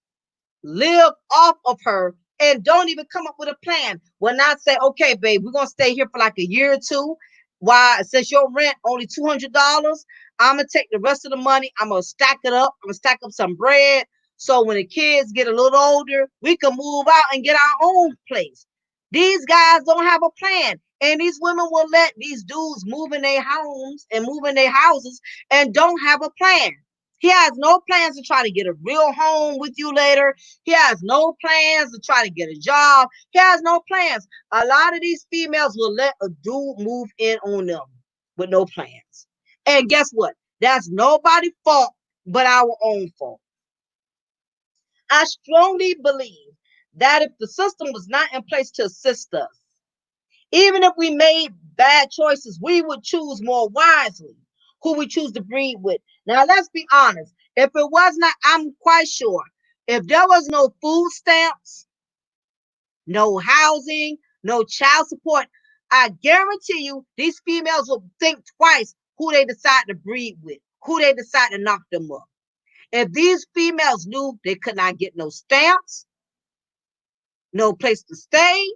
Speaker 1: live off of her and don't even come up with a plan. Will not say, okay, babe, we're going to stay here for like a year or two. Why? Since your rent only $200, I'm going to take the rest of the money. I'm going to stack it up. I'm going to stack up some bread. So when the kids get a little older, we can move out and get our own place. These guys don't have a plan. And these women will let these dudes move in their homes and move in their houses and don't have a plan. He has no plans to try to get a real home with you later. He has no plans to try to get a job. He has no plans. A lot of these females will let a dude move in on them with no plans. And guess what? That's nobody's fault but our own fault. I strongly believe that if the system was not in place to assist us, even if we made bad choices, we would choose more wisely who we choose to breed with. Now, let's be honest. If it was not, I'm quite sure, if there was no food stamps, no housing, no child support, I guarantee you these females will think twice who they decide to breed with, who they decide to knock them up. If these females knew they could not get no stamps, no place to stay,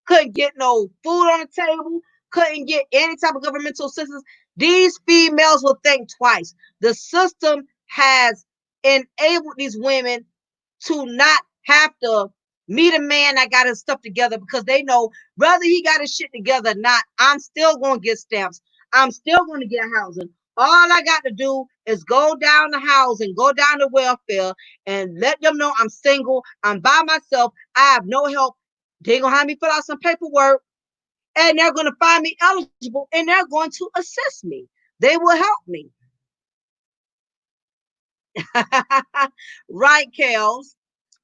Speaker 1: couldn't get no food on the table, couldn't get any type of governmental assistance, these females will think twice. The system has enabled these women to not have to meet a man that got his stuff together because they know whether he got his shit together or not, I'm still going to get stamps. I'm still going to get housing. All I got to do is go down the housing, go down the welfare, and let them know I'm single. I'm by myself. I have no help. They're going to have me fill out some paperwork, and they're going to find me eligible, and they're going to assist me. They will help me. Right, Kels.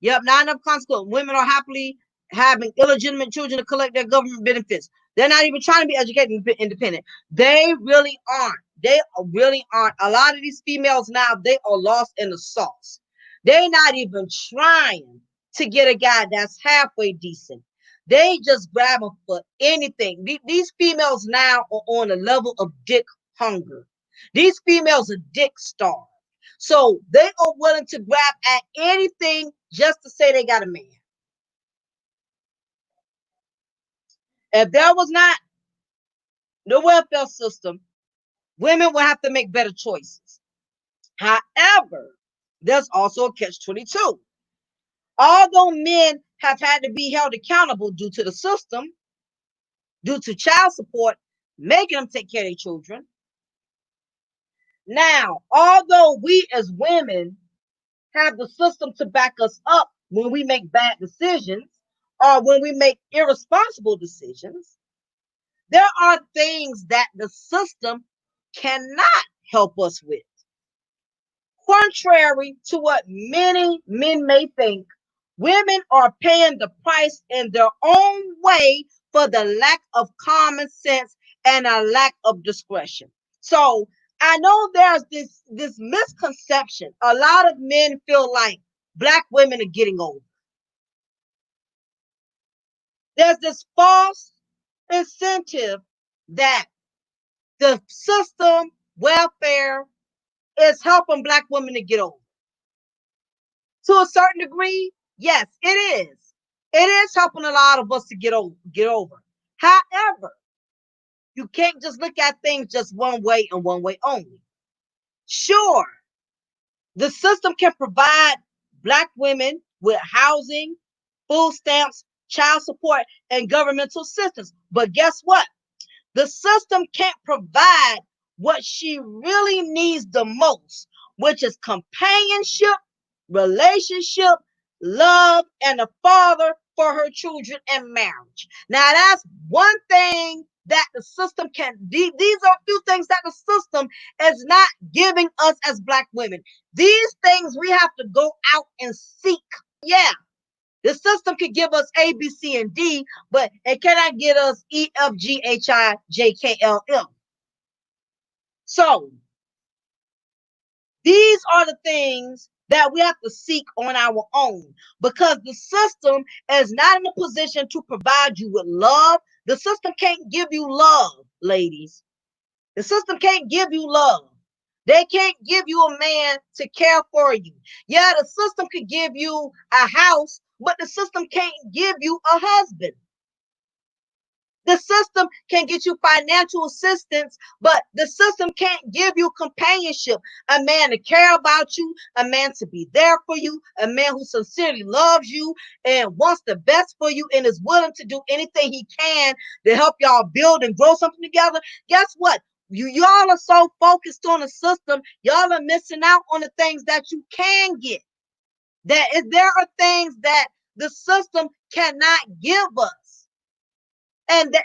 Speaker 1: Yep, not enough consequence. Women are happily having illegitimate children to collect their government benefits. They're not even trying to be educated and independent. They really aren't. They really aren't. A lot of these females now, they are lost in the sauce. They're not even trying to get a guy that's halfway decent. They just grab them for anything. These females now are on a level of dick hunger. These females are dick starved. So they are willing to grab at anything just to say they got a man. If there was not the welfare system, women would have to make better choices. However, there's also a catch-22. Although men have had to be held accountable due to the system, due to child support, making them take care of their children. Now, although we as women have the system to back us up when we make bad decisions or when we make irresponsible decisions, there are things that the system cannot help us with. Contrary to what many men may think, women are paying the price in their own way for the lack of common sense and a lack of discretion. So I know there's this misconception. A lot of men feel like Black women are getting old. There's this false incentive that the system, welfare, is helping Black women to get over. To a certain degree, yes, it is. It is helping a lot of us to get over. However, you can't just look at things just one way and one way only. Sure, the system can provide Black women with housing, food stamps, child support, and governmental assistance. But guess what? The system can't provide what she really needs the most, which is companionship, relationship, love, and a father for her children and marriage. Now, that's one thing that the system can, these are a few things that the system is not giving us as Black women. These things we have to go out and seek. Yeah, the system can give us A, B, C, and D, but it cannot get us E, F, G, H, I, J, K, L, M. So these are the things that we have to seek on our own, because the system is not in a position to provide you with love. The system can't give you love, ladies. The system can't give you love. They can't give you a man to care for you. Yeah, the system could give you a house, but the system can't give you a husband. The system can get you financial assistance, but the system can't give you companionship. A man to care about you, a man to be there for you, a man who sincerely loves you and wants the best for you and is willing to do anything he can to help y'all build and grow something together. Guess what? Y'all are so focused on the system, y'all are missing out on the things that you can get. There are things that the system cannot give us. And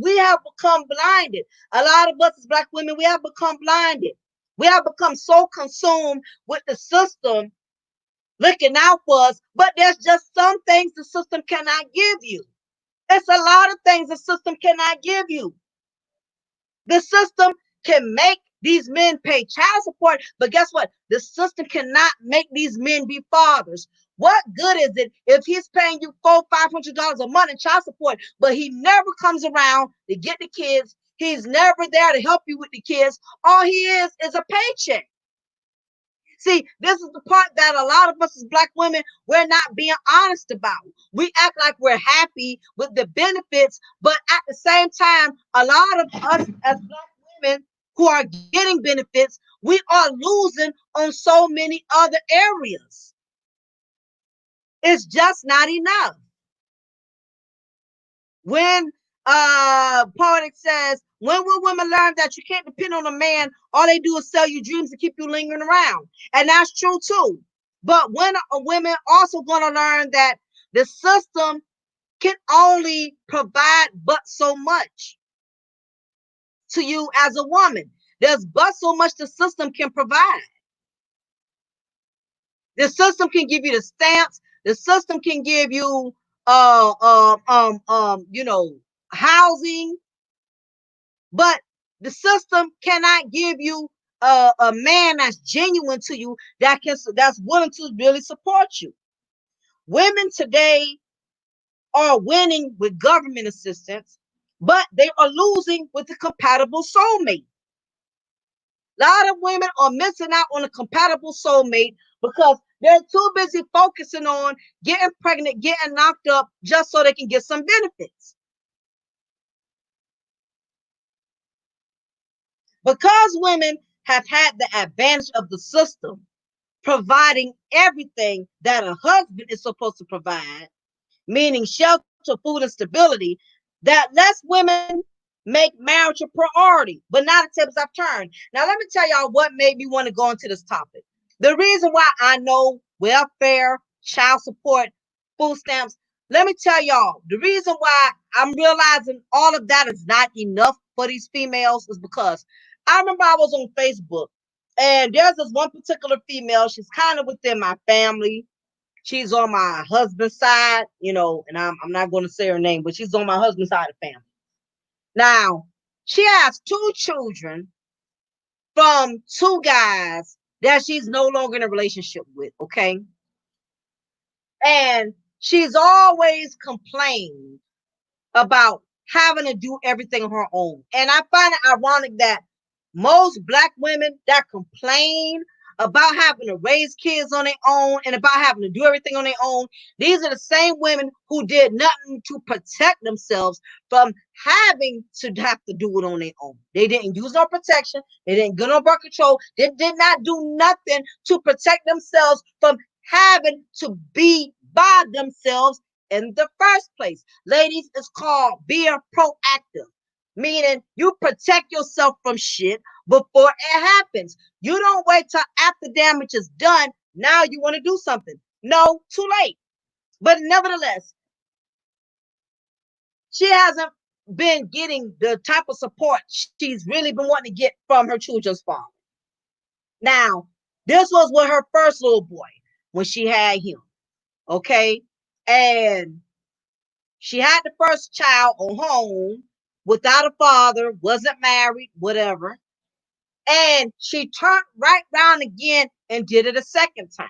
Speaker 1: we have become blinded. A lot of us as Black women, we have become blinded. We have become so consumed with the system looking out for us, but there's just some things the system cannot give you. It's a lot of things the system cannot give you. The system can make these men pay child support, but guess what? The system cannot make these men be fathers. What good is it if he's paying you $400-500 a month in child support, but he never comes around to get the kids? He's never there to help you with the kids. All he is a paycheck. See, this is the part that a lot of us as Black women, we're not being honest about. We act like we're happy with the benefits, but at the same time, a lot of us as Black women who are getting benefits, we are losing on so many other areas. It's just not enough. When Poetic says, when will women learn that you can't depend on a man? All they do is sell you dreams to keep you lingering around. And that's true too. But when are women also going to learn that the system can only provide but so much to you as a woman? There's but so much the system can provide. The system can give you the stamps. The system can give you housing, but the system cannot give you a man that's genuine to you, that's willing to really support you. Women today are winning with government assistance, but they are losing with the compatible soulmate. A lot of women are missing out on a compatible soulmate because they're too busy focusing on getting pregnant, getting knocked up just so they can get some benefits. Because women have had the advantage of the system providing everything that a husband is supposed to provide, meaning shelter, food, and stability, that less women make marriage a priority, but now the tables have turned. Now, let me tell y'all what made me want to go into this topic. The reason why I know welfare, child support, food stamps, let me tell y'all, the reason why I'm realizing all of that is not enough for these females is because I remember I was on Facebook, and there's this one particular female. She's kind of within my family. She's on my husband's side, and I'm not going to say her name, but she's on my husband's side of the family. Now, She has two children from two guys that she's no longer in a relationship with, okay? And she's always complained about having to do everything on her own. And I find it ironic that most Black women that complain about having to raise kids on their own and about having to do everything on their own, these are the same women who did nothing to protect themselves from having to have to do it on their own. They didn't use no protection. They didn't get no birth control. They did not do nothing to protect themselves from having to be by themselves in the first place. Ladies, it's called being proactive, meaning you protect yourself from shit before it happens. You don't wait till after damage is done. Now you want to do something. No, too late. But nevertheless, she hasn't been getting the type of support she's really been wanting to get from her children's father. Now, this was with her first little boy when she had him. Okay. And she had the first child on her own without a father, wasn't married, whatever. And she turned right round again and did it a second time.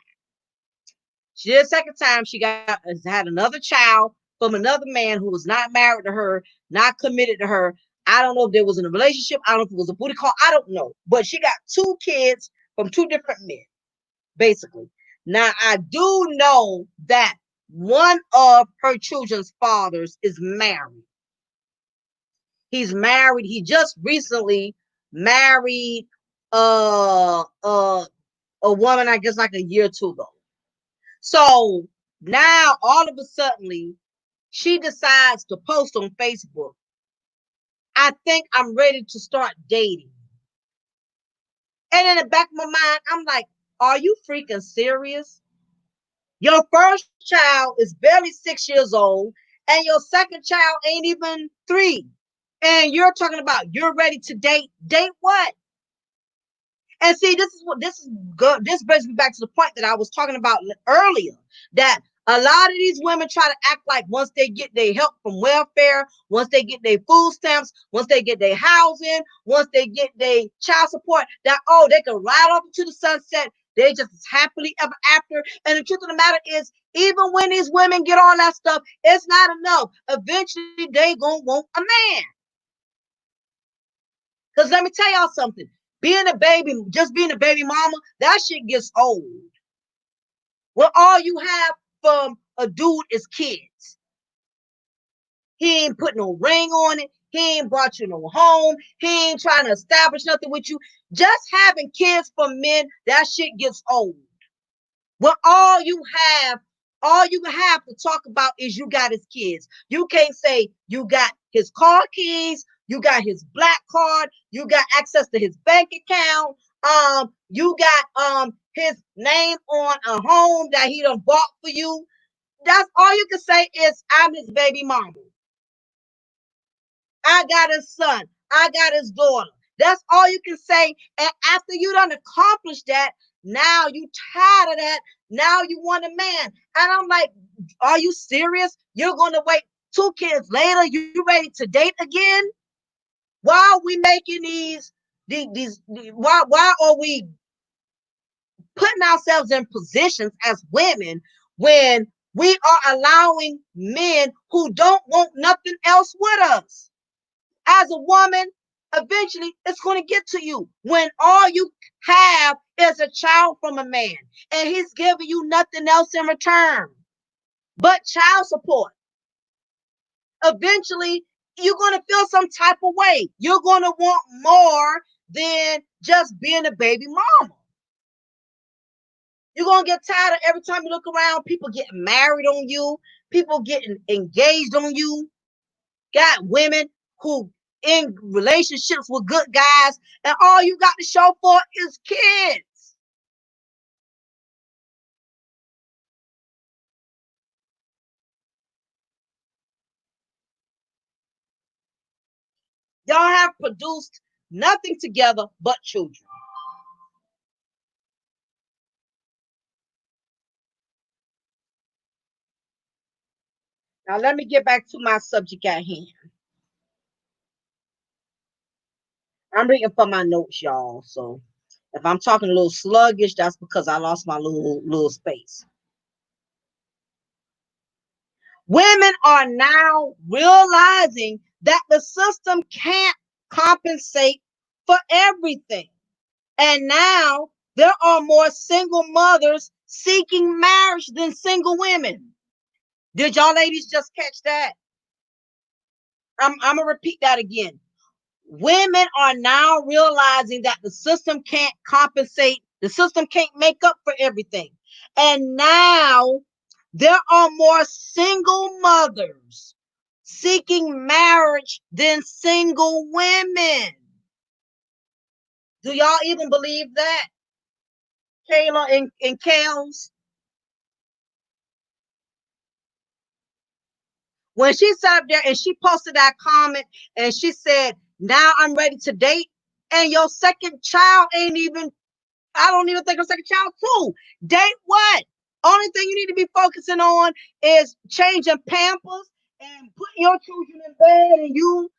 Speaker 1: She did a second time. She had another child from another man who was not married to her, not committed to her. I don't know if there was in a relationship. I don't know if it was a booty call. I don't know. But she got two kids from two different men, basically. Now, I do know that one of her children's fathers is married. He's married. He just recently married a woman, I guess like a year or two ago. So now all of a sudden she decides to post on Facebook, I think I'm ready to start dating. And in the back of my mind, I'm like, are you freaking serious? Your first child is barely 6 years old, and your second child ain't even 3. And you're talking about you're ready to date. Date what? And see, this is good. This brings me back to the point that I was talking about earlier, that a lot of these women try to act like once they get their help from welfare, once they get their food stamps, once they get their housing, once they get their child support, that, oh, they can ride off into the sunset. They just as happily ever after. And the truth of the matter is, even when these women get all that stuff, it's not enough. Eventually, they gonna want a man. Because let me tell y'all something. Just being a baby mama, that shit gets old. When all you have from a dude is kids. He ain't put no ring on it. He ain't brought you no home. He ain't trying to establish nothing with you. Just having kids from men, that shit gets old. When all you have to talk about is you got his kids. You can't say you got his car keys, you got his black card, you got access to his bank account, you got his name on a home that he done bought for you. That's all you can say is I'm his baby mama. I got his son. I got his daughter. That's all you can say. And after you done accomplished that, now you tired of that. Now you want a man. And I'm like, are you serious? You're going to wait 2 kids later? You ready to date again? Why are we making why are we putting ourselves in positions as women when we are allowing men who don't want nothing else with us? As a woman, eventually it's going to get to you when all you have is a child from a man and he's giving you nothing else in return but child support. Eventually, you're going to feel some type of way. You're going to want more than just being a baby mama. You're going to get tired of every time you look around, people getting married on you, people getting engaged on you. Got women who in relationships with good guys, and all you got to show for is kids. Y'all have produced nothing together but children. Now let me get back to my subject at hand. I'm reading from my notes, y'all. So if I'm talking a little sluggish, that's because I lost my little space. Women are now realizing that the system can't compensate for everything. And now there are more single mothers seeking marriage than single women. Did y'all ladies just catch that? I'm going to repeat that again. Women are now realizing that the system can't compensate, the system can't make up for everything. And now there are more single mothers seeking marriage than single women. Do y'all even believe that? Kayla and Kels? When she sat up there and she posted that comment and she said, now I'm ready to date, and your second child ain't even, I don't even think her second child too. Date what? Only thing you need to be focusing on is changing Pampers and putting your children in bed, and you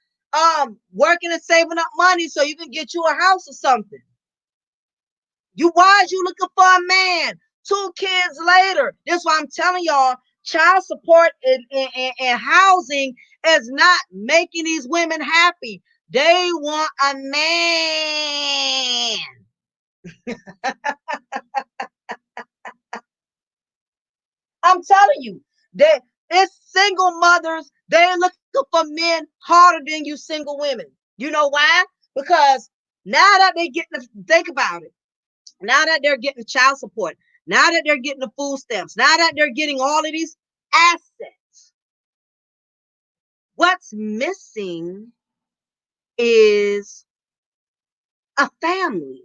Speaker 1: working and saving up money so you can get you a house or something. Why is you looking for a man 2 kids later? That's why I'm telling y'all, child support and housing is not making these women happy. They want a man. I'm telling you, that it's single mothers. They're looking for men harder than you single women. You know why? Because now that they get to think about it, now that they're getting child support, now that they're getting the food stamps, now that they're getting all of these assets, what's missing is a family.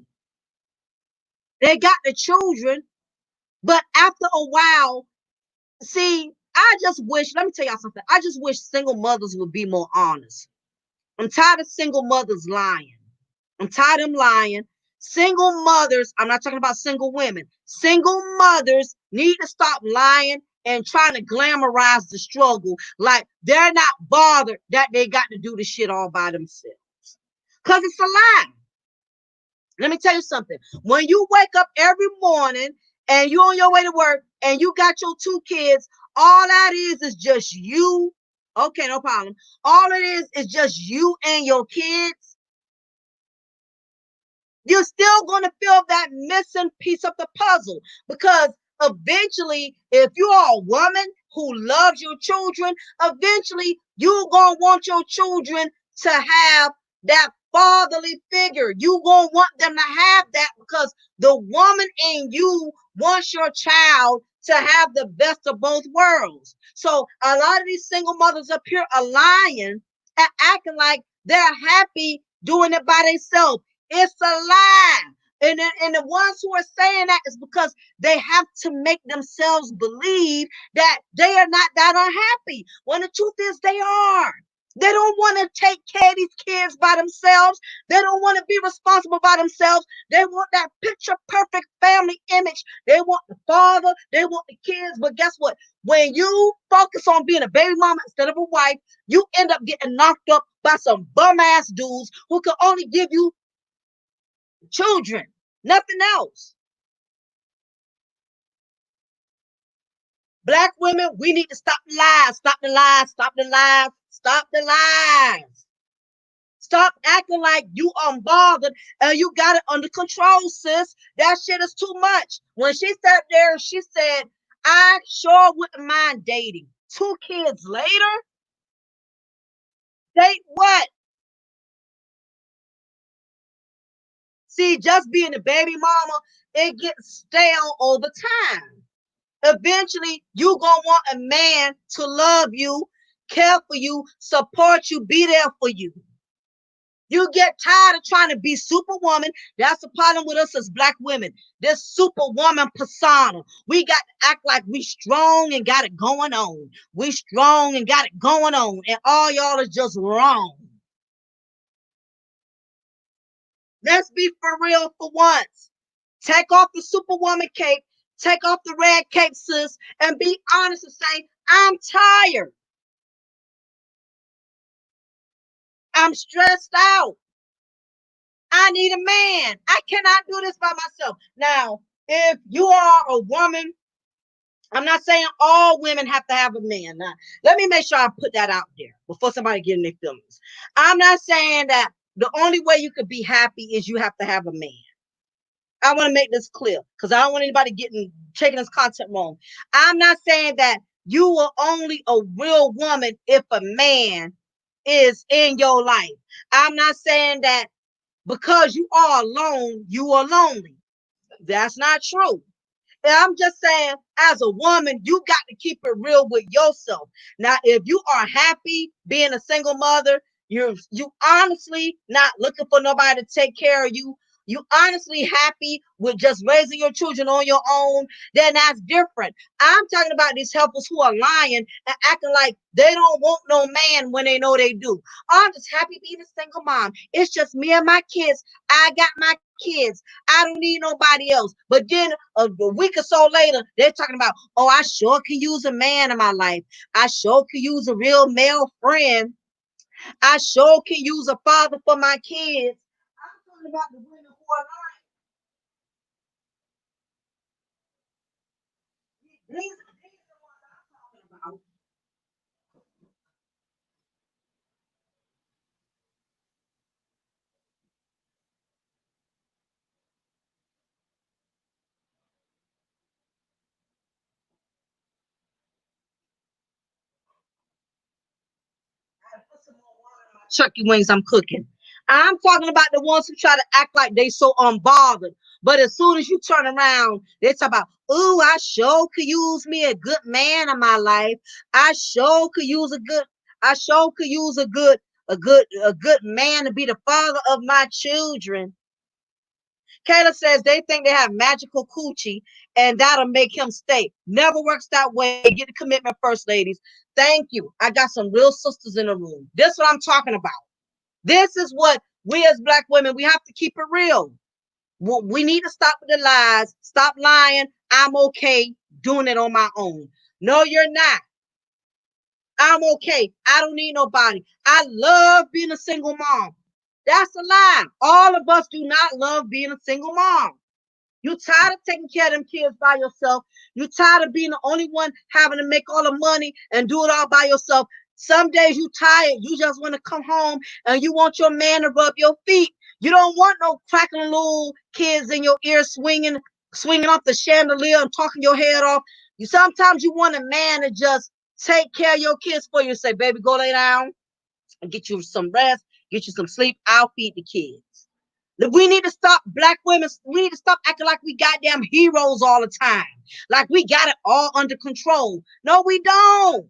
Speaker 1: They got the children, but after a while, see, I just wish, let me tell y'all something. I just wish single mothers would be more honest. I'm tired of single mothers lying. I'm tired of them lying. Single mothers, I'm not talking about single women. Single mothers need to stop lying and trying to glamorize the struggle like they're not bothered that they got to do the shit all by themselves. Because it's a lie. Let me tell you something. When you wake up every morning and you're on your way to work and you got your 2 kids, all that is just you. Okay, no problem. All it is just you and your kids. You're still going to feel that missing piece of the puzzle, because eventually, if you are a woman who loves your children, eventually you're going to want your children to have that fatherly figure. You're going to want them to have that because the woman in you wants your child to have the best of both worlds. So a lot of these single mothers up here are lying and acting like they're happy doing it by themselves. It's a lie. And the ones who are saying that is because they have to make themselves believe that they are not that unhappy. When the truth is they are. They don't want to take care of these kids by themselves. They don't want to be responsible by themselves. They want that picture perfect family image. They want the father, they want the kids. But guess what? When you focus on being a baby mama instead of a wife, you end up getting knocked up by some bum ass dudes who can only give you children, nothing else. Black women, we need to stop the lies, stop the lies, stop the lies, stop the lies. Stop acting like you unbothered and you got it under control, sis. That shit is too much. When she sat there, she said, I sure wouldn't mind dating. 2 kids later, date what? See, just being a baby mama, it gets stale over time. Eventually, you gonna want a man to love you, care for you, support you, be there for you. You get tired of trying to be superwoman. That's the problem with us as black women. This superwoman persona. We got to act like we strong and got it going on. We strong and got it going on. And all y'all is just wrong. Let's be for real for once. Take off the superwoman cape. Take off the red cape, sis, and be honest and say, I'm tired. I'm stressed out. I need a man. I cannot do this by myself. Now, if you are a woman, I'm not saying all women have to have a man. Now, let me make sure I put that out there before somebody get in their feelings. I'm not saying that the only way you could be happy is you have to have a man. I want to make this clear because I don't want anybody getting taking this content wrong. I'm not saying that you are only a real woman if a man is in your life. I'm not saying that because you are alone, you are lonely. That's not true. And I'm just saying, as a woman, you got to keep it real with yourself. Now, if you are happy being a single mother, you honestly not looking for nobody to take care of you. You honestly happy with just raising your children on your own, then that's different. I'm talking about these helpers who are lying and acting like they don't want no man when they know they do. I'm just happy being a single mom. It's just me and my kids. I got my kids. I don't need nobody else. But then a week or so later, they're talking about, oh, I sure could use a man in my life. I sure could use a real male friend. I sure can use a father for my kids. I'm talking about the women who are lying. These are the ones I'm talking about. Put some more water in my turkey wings I'm cooking. I'm talking about the ones who try to act like they so unbothered. But as soon as you turn around, they talk about, ooh, I sure could use me a good man in my life. I sure could use a good, I sure could use a good man to be the father of my children. Kayla says they think they have magical coochie and that'll make him stay. Never works that way. Get the commitment first, ladies. Thank you. I got some real sisters in the room. This is what I'm talking about. This is what we as black women, we have to keep it real. We need to stop with the lies. Stop lying. I'm okay doing it on my own. No, you're not. I'm okay. I don't need nobody. I love being a single mom. That's a lie. All of us do not love being a single mom. You tired of taking care of them kids by yourself. You tired of being the only one having to make all the money and do it all by yourself. Some days you tired. You just want to come home and you want your man to rub your feet. You don't want no cracking little kids in your ear swinging off the chandelier and talking your head off. You sometimes you want a man to just take care of your kids for you. Say, baby, go lay down and get you some rest, get you some sleep. I'll feed the kids. We need to stop black women. We need to stop acting like we goddamn heroes all the time. Like we got it all under control. No, we don't.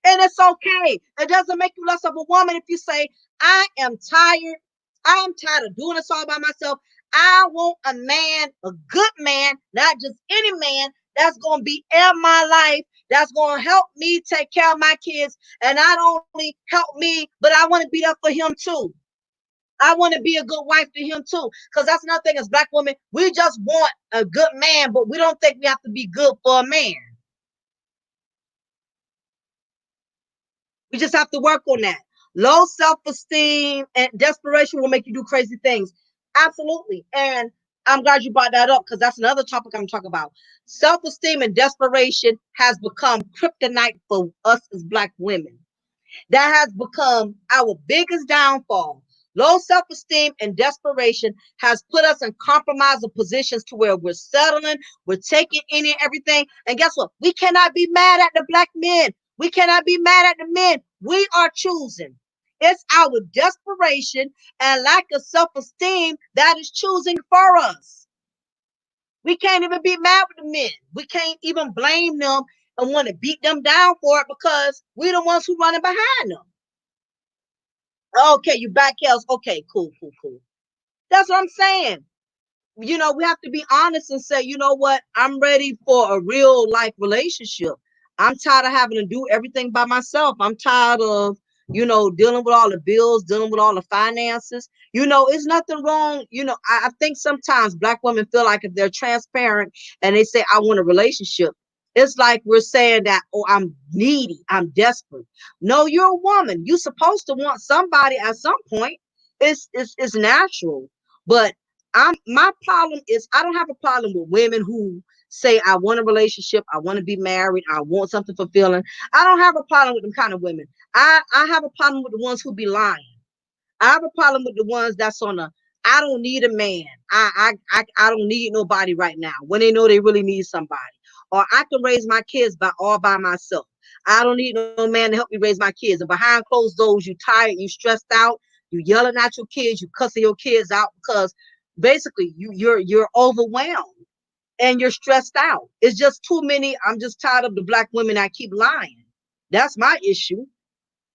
Speaker 1: And it's okay. It doesn't make you less of a woman if you say, I am tired. I am tired of doing this all by myself. I want a man, a good man, not just any man that's going to be in my life, that's going to help me take care of my kids. And not only help me, but I want to be there for him too. I want to be a good wife to him too. Because that's another thing as black women, we just want a good man, but we don't think we have to be good for a man. We just have to work on that. Low self-esteem and desperation will make you do crazy things. Absolutely. And I'm glad you brought that up because that's another topic I'm talking about. Self-esteem and desperation has become kryptonite for us as black women. That has become our biggest downfall. Low self-esteem and desperation has put us in compromising positions to where we're settling, we're taking any and everything. And guess what? We cannot be mad at the black men. We cannot be mad at the men. We are choosing. It's our desperation and lack of self-esteem that is choosing for us. We can't even be mad with the men. We can't even blame them and want to beat them down for it because we're the ones who running behind them. Okay, you back else. Okay, cool, cool, cool. That's what I'm saying. We have to be honest and say, you know what? I'm ready for a real life relationship. I'm tired of having to do everything by myself. I'm tired of, dealing with all the bills, dealing with all the finances. It's nothing wrong. I think sometimes black women feel like if they're transparent and they say, I want a relationship, it's like we're saying that, oh, I'm needy, I'm desperate. No, you're a woman. You're supposed to want somebody at some point. It's natural. But my problem is I don't have a problem with women who say I want a relationship, I want to be married, I want something fulfilling. I don't have a problem with them kind of women. I have a problem with the ones who be lying. I have a problem with the ones that's on a I don't need a man. I don't need nobody right now when they know they really need somebody. Or I can raise my kids by all by myself. I don't need no man to help me raise my kids. And behind closed doors, you tired, you stressed out, you yelling at your kids, you cussing your kids out because basically you're overwhelmed and you're stressed out. It's just too many. I'm just tired of the black women that keep lying. That's my issue.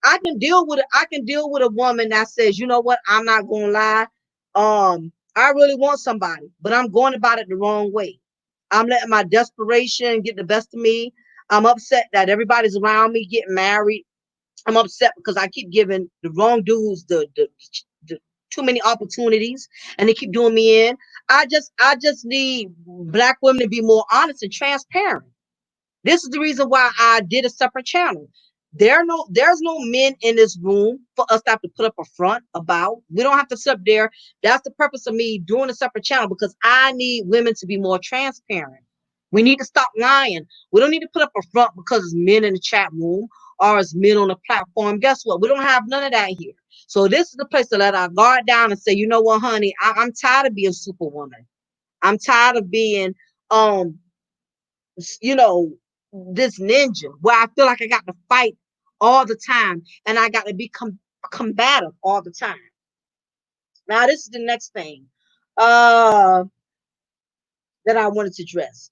Speaker 1: I can deal with a woman that says, you know what, I'm not gonna lie. I really want somebody, but I'm going about it the wrong way. I'm letting my desperation get the best of me. I'm upset that everybody's around me getting married. I'm upset because I keep giving the wrong dudes the too many opportunities and they keep doing me in. I just need black women to be more honest and transparent. This is the reason why I did a separate channel. There's no men in this room for us to have to put up a front about. We don't have to sit up there. That's the purpose of me doing a separate channel because I need women to be more transparent. We need to stop lying. We don't need to put up a front because it's men in the chat room or it's men on the platform. Guess what? We don't have none of that here. So this is the place to let our guard down and say, you know what, honey, I'm tired of being superwoman. I'm tired of being um you know, this ninja where I feel like I got to fight all the time and I got to be combative all the time. Now, this is the next thing uh, that I wanted to address.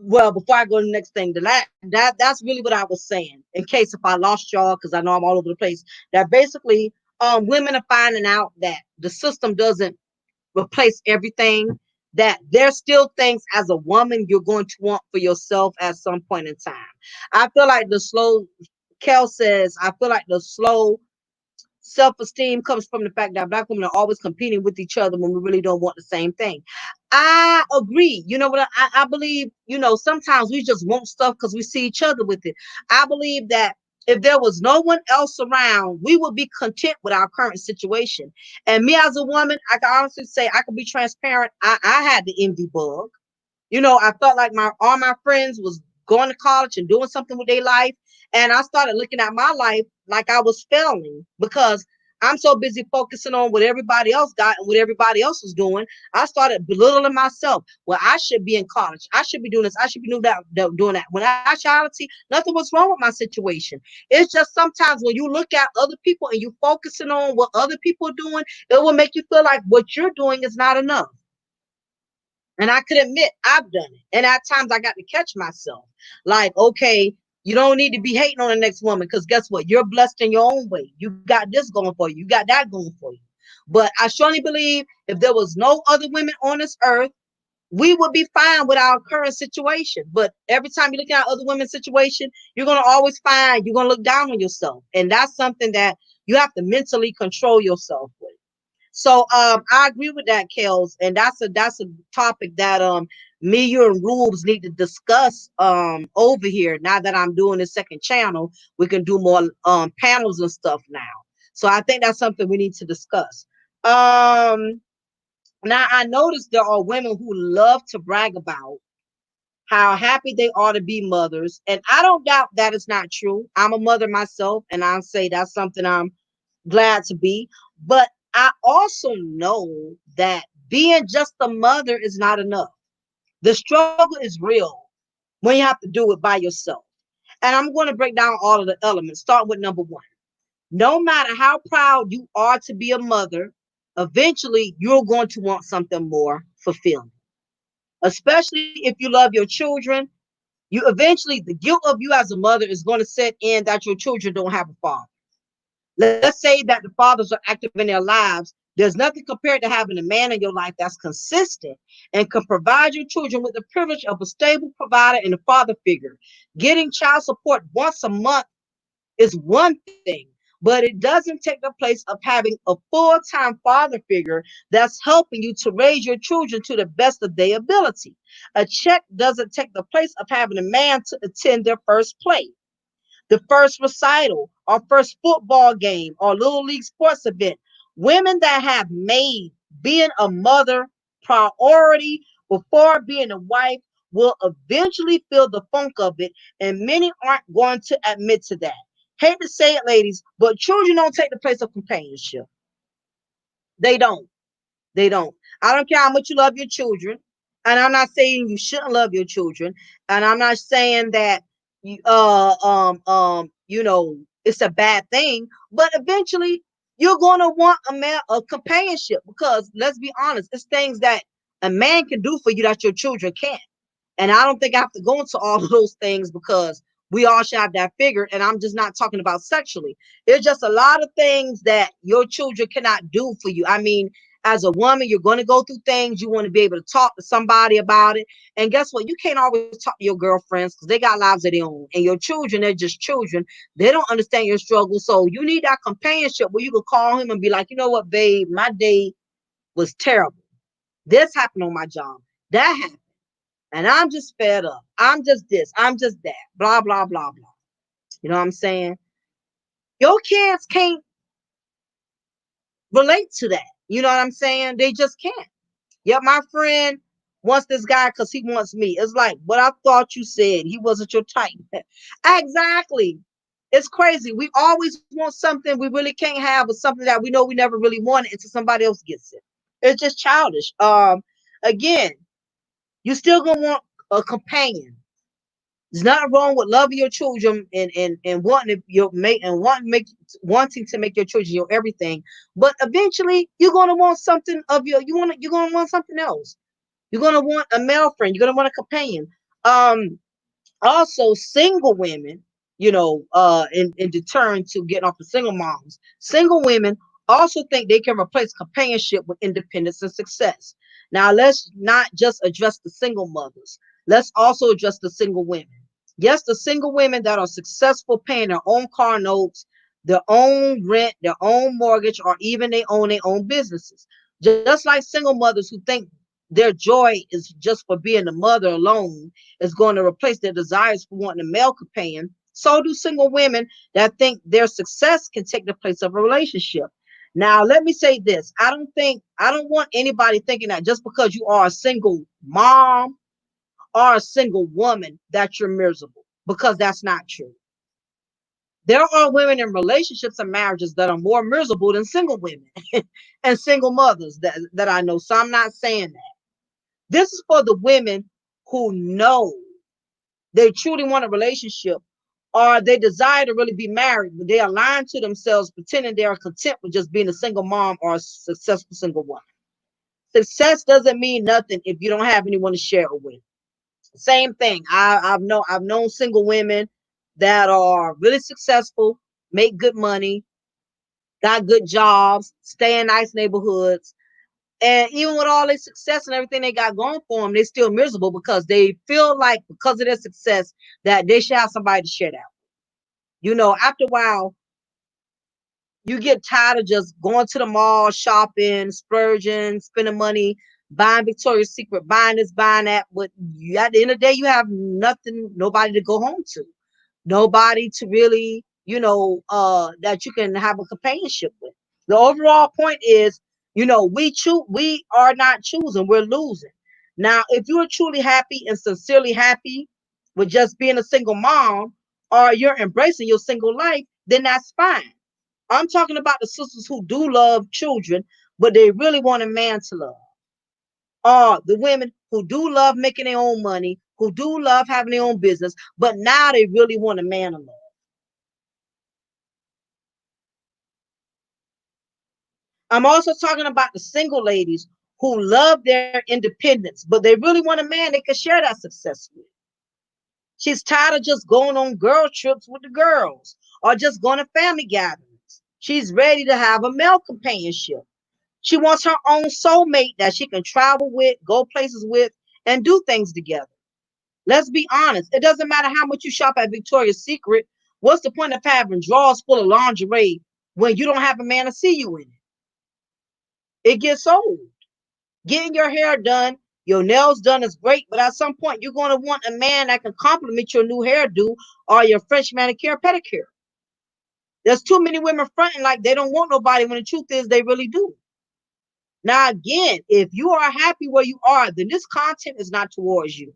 Speaker 1: Well, before I go to the next thing, that's really what I was saying. In case if I lost y'all, because I know I'm all over the place. That basically, women are finding out that the system doesn't replace everything, that there's still things as a woman you're going to want for yourself at some point in time. I feel like the slow Kel says, I feel like the slow self-esteem comes from the fact that black women are always competing with each other when we really don't want the same thing. I agree. You know what? I believe, sometimes we just want stuff because we see each other with it. I believe that if there was no one else around, we would be content with our current situation. And me as a woman, I can honestly say I can be transparent. I had the envy bug. I felt like my all my friends was going to college and doing something with their life. And I started looking at my life like I was failing because I'm so busy focusing on what everybody else got and what everybody else was doing. I started belittling myself. Well, I should be in college. I should be doing this. I should be doing that. When actuality, nothing was wrong with my situation. It's just sometimes when you look at other people and you focusing on what other people are doing, it will make you feel like what you're doing is not enough. And I could admit I've done it. And at times I got to catch myself. Like, okay, you don't need to be hating on the next woman because guess what? You're blessed in your own way. You got this going for you. You got that going for you. But I surely believe if there was no other women on this earth, we would be fine with our current situation. But every time you look at other women's situation, you're going to always find you're going to look down on yourself. And that's something that you have to mentally control yourself with. So I agree with that, Kels, and that's a topic that me, you, and Rubes need to discuss over here. Now that I'm doing the second channel, we can do more panels and stuff now. So I think that's something we need to discuss. Now I noticed there are women who love to brag about how happy they are to be mothers, and I don't doubt that it's not true. I'm a mother myself, and I'll say that's something I'm glad to be. But I also know that being just a mother is not enough. The struggle is real when you have to do it by yourself. And I'm going to break down all of the elements. Start with number one. No matter how proud you are to be a mother, eventually you're going to want something more fulfilling. Especially if you love your children, you eventually the guilt of you as a mother is going to set in that your children don't have a father. Let's say that the fathers are active in their lives. There's nothing compared to having a man in your life that's consistent and can provide your children with the privilege of a stable provider and a father figure. Getting child support once a month is one thing, but it doesn't take the place of having a full-time father figure that's helping you to raise your children to the best of their ability. A check doesn't take the place of having a man to attend their first play, the first recital, or first football game, or little league sports event. Women that have made being a mother priority before being a wife will eventually feel the funk of it, and many aren't going to admit to that. Hate to say it, ladies, but children don't take the place of companionship. They don't. They don't. I don't care how much you love your children, and I'm not saying you shouldn't love your children, and I'm not saying that it's a bad thing, but eventually you're gonna want a companionship, because let's be honest, it's things that a man can do for you that your children can't. And I don't think I have to go into all of those things, because we all should have that figured. And I'm just not talking about sexually. It's just a lot of things that your children cannot do for you. I mean, as a woman, you're going to go through things. You want to be able to talk to somebody about it. And guess what? You can't always talk to your girlfriends, because they got lives of their own. And your children, they're just children. They don't understand your struggle. So you need that companionship where you can call him and be like, you know what, babe, my day was terrible. This happened on my job. That happened. And I'm just fed up. I'm just this. I'm just that. Blah, blah, blah, blah. You know what I'm saying? Your kids can't relate to that. You know what I'm saying? They just can't. Yep, my friend wants this guy because he wants me. It's like, what I thought you said. He wasn't your type. Exactly. It's crazy. We always want something we really can't have, or something that we know we never really wanted until somebody else gets it. It's just childish. Again, you still gonna want a companion. There's nothing wrong with loving your children and wanting to your mate and wanting to make your children your everything. But eventually you're gonna want something of you're gonna want something else. You're gonna want a male friend, you're gonna want a companion. Um Also, single women, in deterrent to getting off the single moms, single women also think they can replace companionship with independence and success. Now, let's not just address the single mothers. Let's also address the single women. Yes, the single women that are successful paying their own car notes, their own rent, their own mortgage, or even they own their own businesses. Just like single mothers who think their joy is just for being a mother alone is going to replace their desires for wanting a male companion, so do single women that think their success can take the place of a relationship. Now, let me say this. I don't want anybody thinking that just because you are a single mom or a single woman that you're miserable, because that's not true. There are women in relationships and marriages that are more miserable than single women and single mothers that I know. So I'm not saying that. This is for the women who know they truly want a relationship, or they desire to really be married, but they are lying to themselves, pretending they are content with just being a single mom or a successful single woman. Success doesn't mean nothing if you don't have anyone to share it with. Same thing. I've known single women that are really successful, make good money, got good jobs, stay in nice neighborhoods, and even with all their success and everything they got going for them, they're still miserable because they feel like because of their success that they should have somebody to share that. After a while, you get tired of just going to the mall, shopping, splurging, spending money, buying Victoria's Secret, buying this, buying that. But at the end of the day, you have nothing, nobody to go home to, nobody to really, that you can have a companionship with. The overall point is, we are not choosing, we're losing. Now, if you are truly happy and sincerely happy with just being a single mom, or you're embracing your single life, then that's fine. I'm talking about the sisters who do love children, but they really want a man to love. Or the women who do love making their own money, who do love having their own business, but now they really want a man to love. I'm also talking about the single ladies who love their independence, but they really want a man they can share that success with. She's tired of just going on girl trips with the girls or just going to family gatherings. She's ready to have a male companionship. She wants her own soulmate that she can travel with, go places with, and do things together. Let's be honest. It doesn't matter how much you shop at Victoria's Secret. What's the point of having drawers full of lingerie when you don't have a man to see you in it? It gets old. Getting your hair done, your nails done is great, but at some point you're going to want a man that can complement your new hairdo or your French manicure pedicure. There's too many women fronting like they don't want nobody when the truth is they really do. Now, again, if you are happy where you are, then this content is not towards you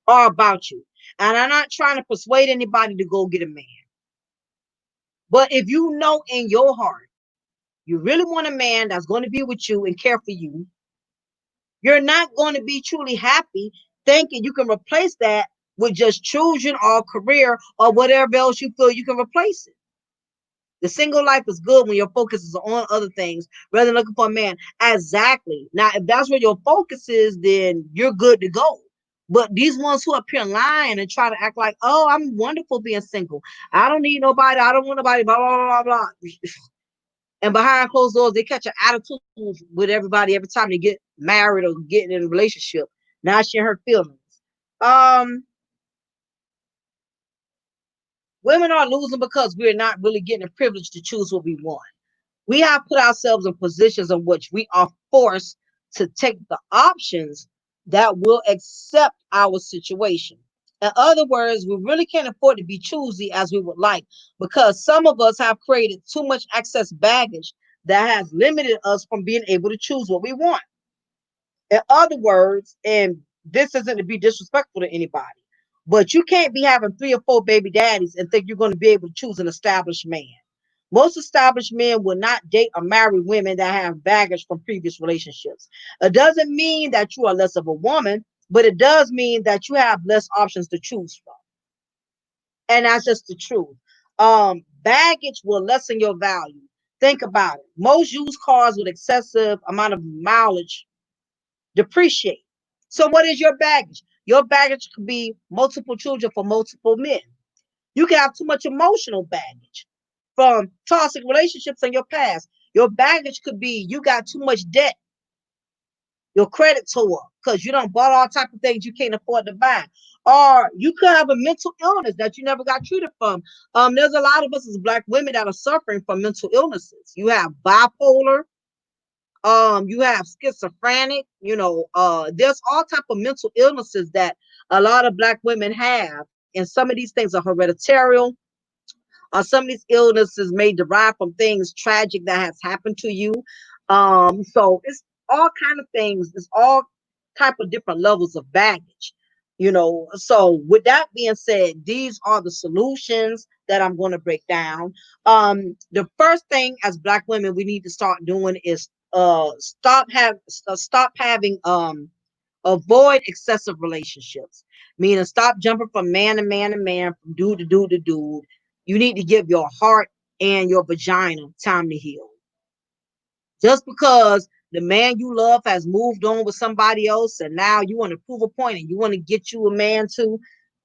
Speaker 1: or about you. And I'm not trying to persuade anybody to go get a man. But if you know in your heart, you really want a man that's going to be with you and care for you, you're not going to be truly happy thinking you can replace that with just children or career or whatever else you feel you can replace it. The single life is good when your focus is on other things rather than looking for a man. Exactly. Now, if that's where your focus is, then you're good to go. But these ones who appear lying and try to act like, oh, I'm wonderful being single. I don't need nobody. I don't want nobody, blah, blah, blah, blah. And behind closed doors, they catch an attitude with everybody every time they get married or get in a relationship. Now she hurt feelings. Um, Women are losing because we're not really getting the privilege to choose what we want. We have put ourselves in positions in which we are forced to take the options that will accept our situation. In other words, we really can't afford to be choosy as we would like because some of us have created too much excess baggage that has limited us from being able to choose what we want. In other words, and this isn't to be disrespectful to anybody, but you can't be having 3 or 4 baby daddies and think you're going to be able to choose an established man. Most established men will not date or marry women that have baggage from previous relationships. It doesn't mean that you are less of a woman, but it does mean that you have less options to choose from. And that's just the truth. Baggage will lessen your value. Think about it. Most used cars with excessive amount of mileage depreciate. So what is your baggage? Your baggage could be multiple children for multiple men. You can have too much emotional baggage from toxic relationships in your past. Your baggage could be you got too much debt. Your credit tore up because you don't bought all type of things you can't afford to buy. Or you could have a mental illness that you never got treated from. There's a lot of us as Black women that are suffering from mental illnesses. You have bipolar, you have schizophrenic, there's all type of mental illnesses that a lot of Black women have. And some of these things are hereditary, some of these illnesses may derive from things tragic that has happened to you. So it's all kind of things. It's all type of different levels of baggage. So with that being said, these are the solutions that I'm going to break down. The first thing as Black women we need to start doing is stop having avoid excessive relationships, meaning stop jumping from man to man to man, from dude to dude to dude. You need to give your heart and your vagina time to heal. Just because the man you love has moved on with somebody else and now you want to prove a point and you want to get you a man too,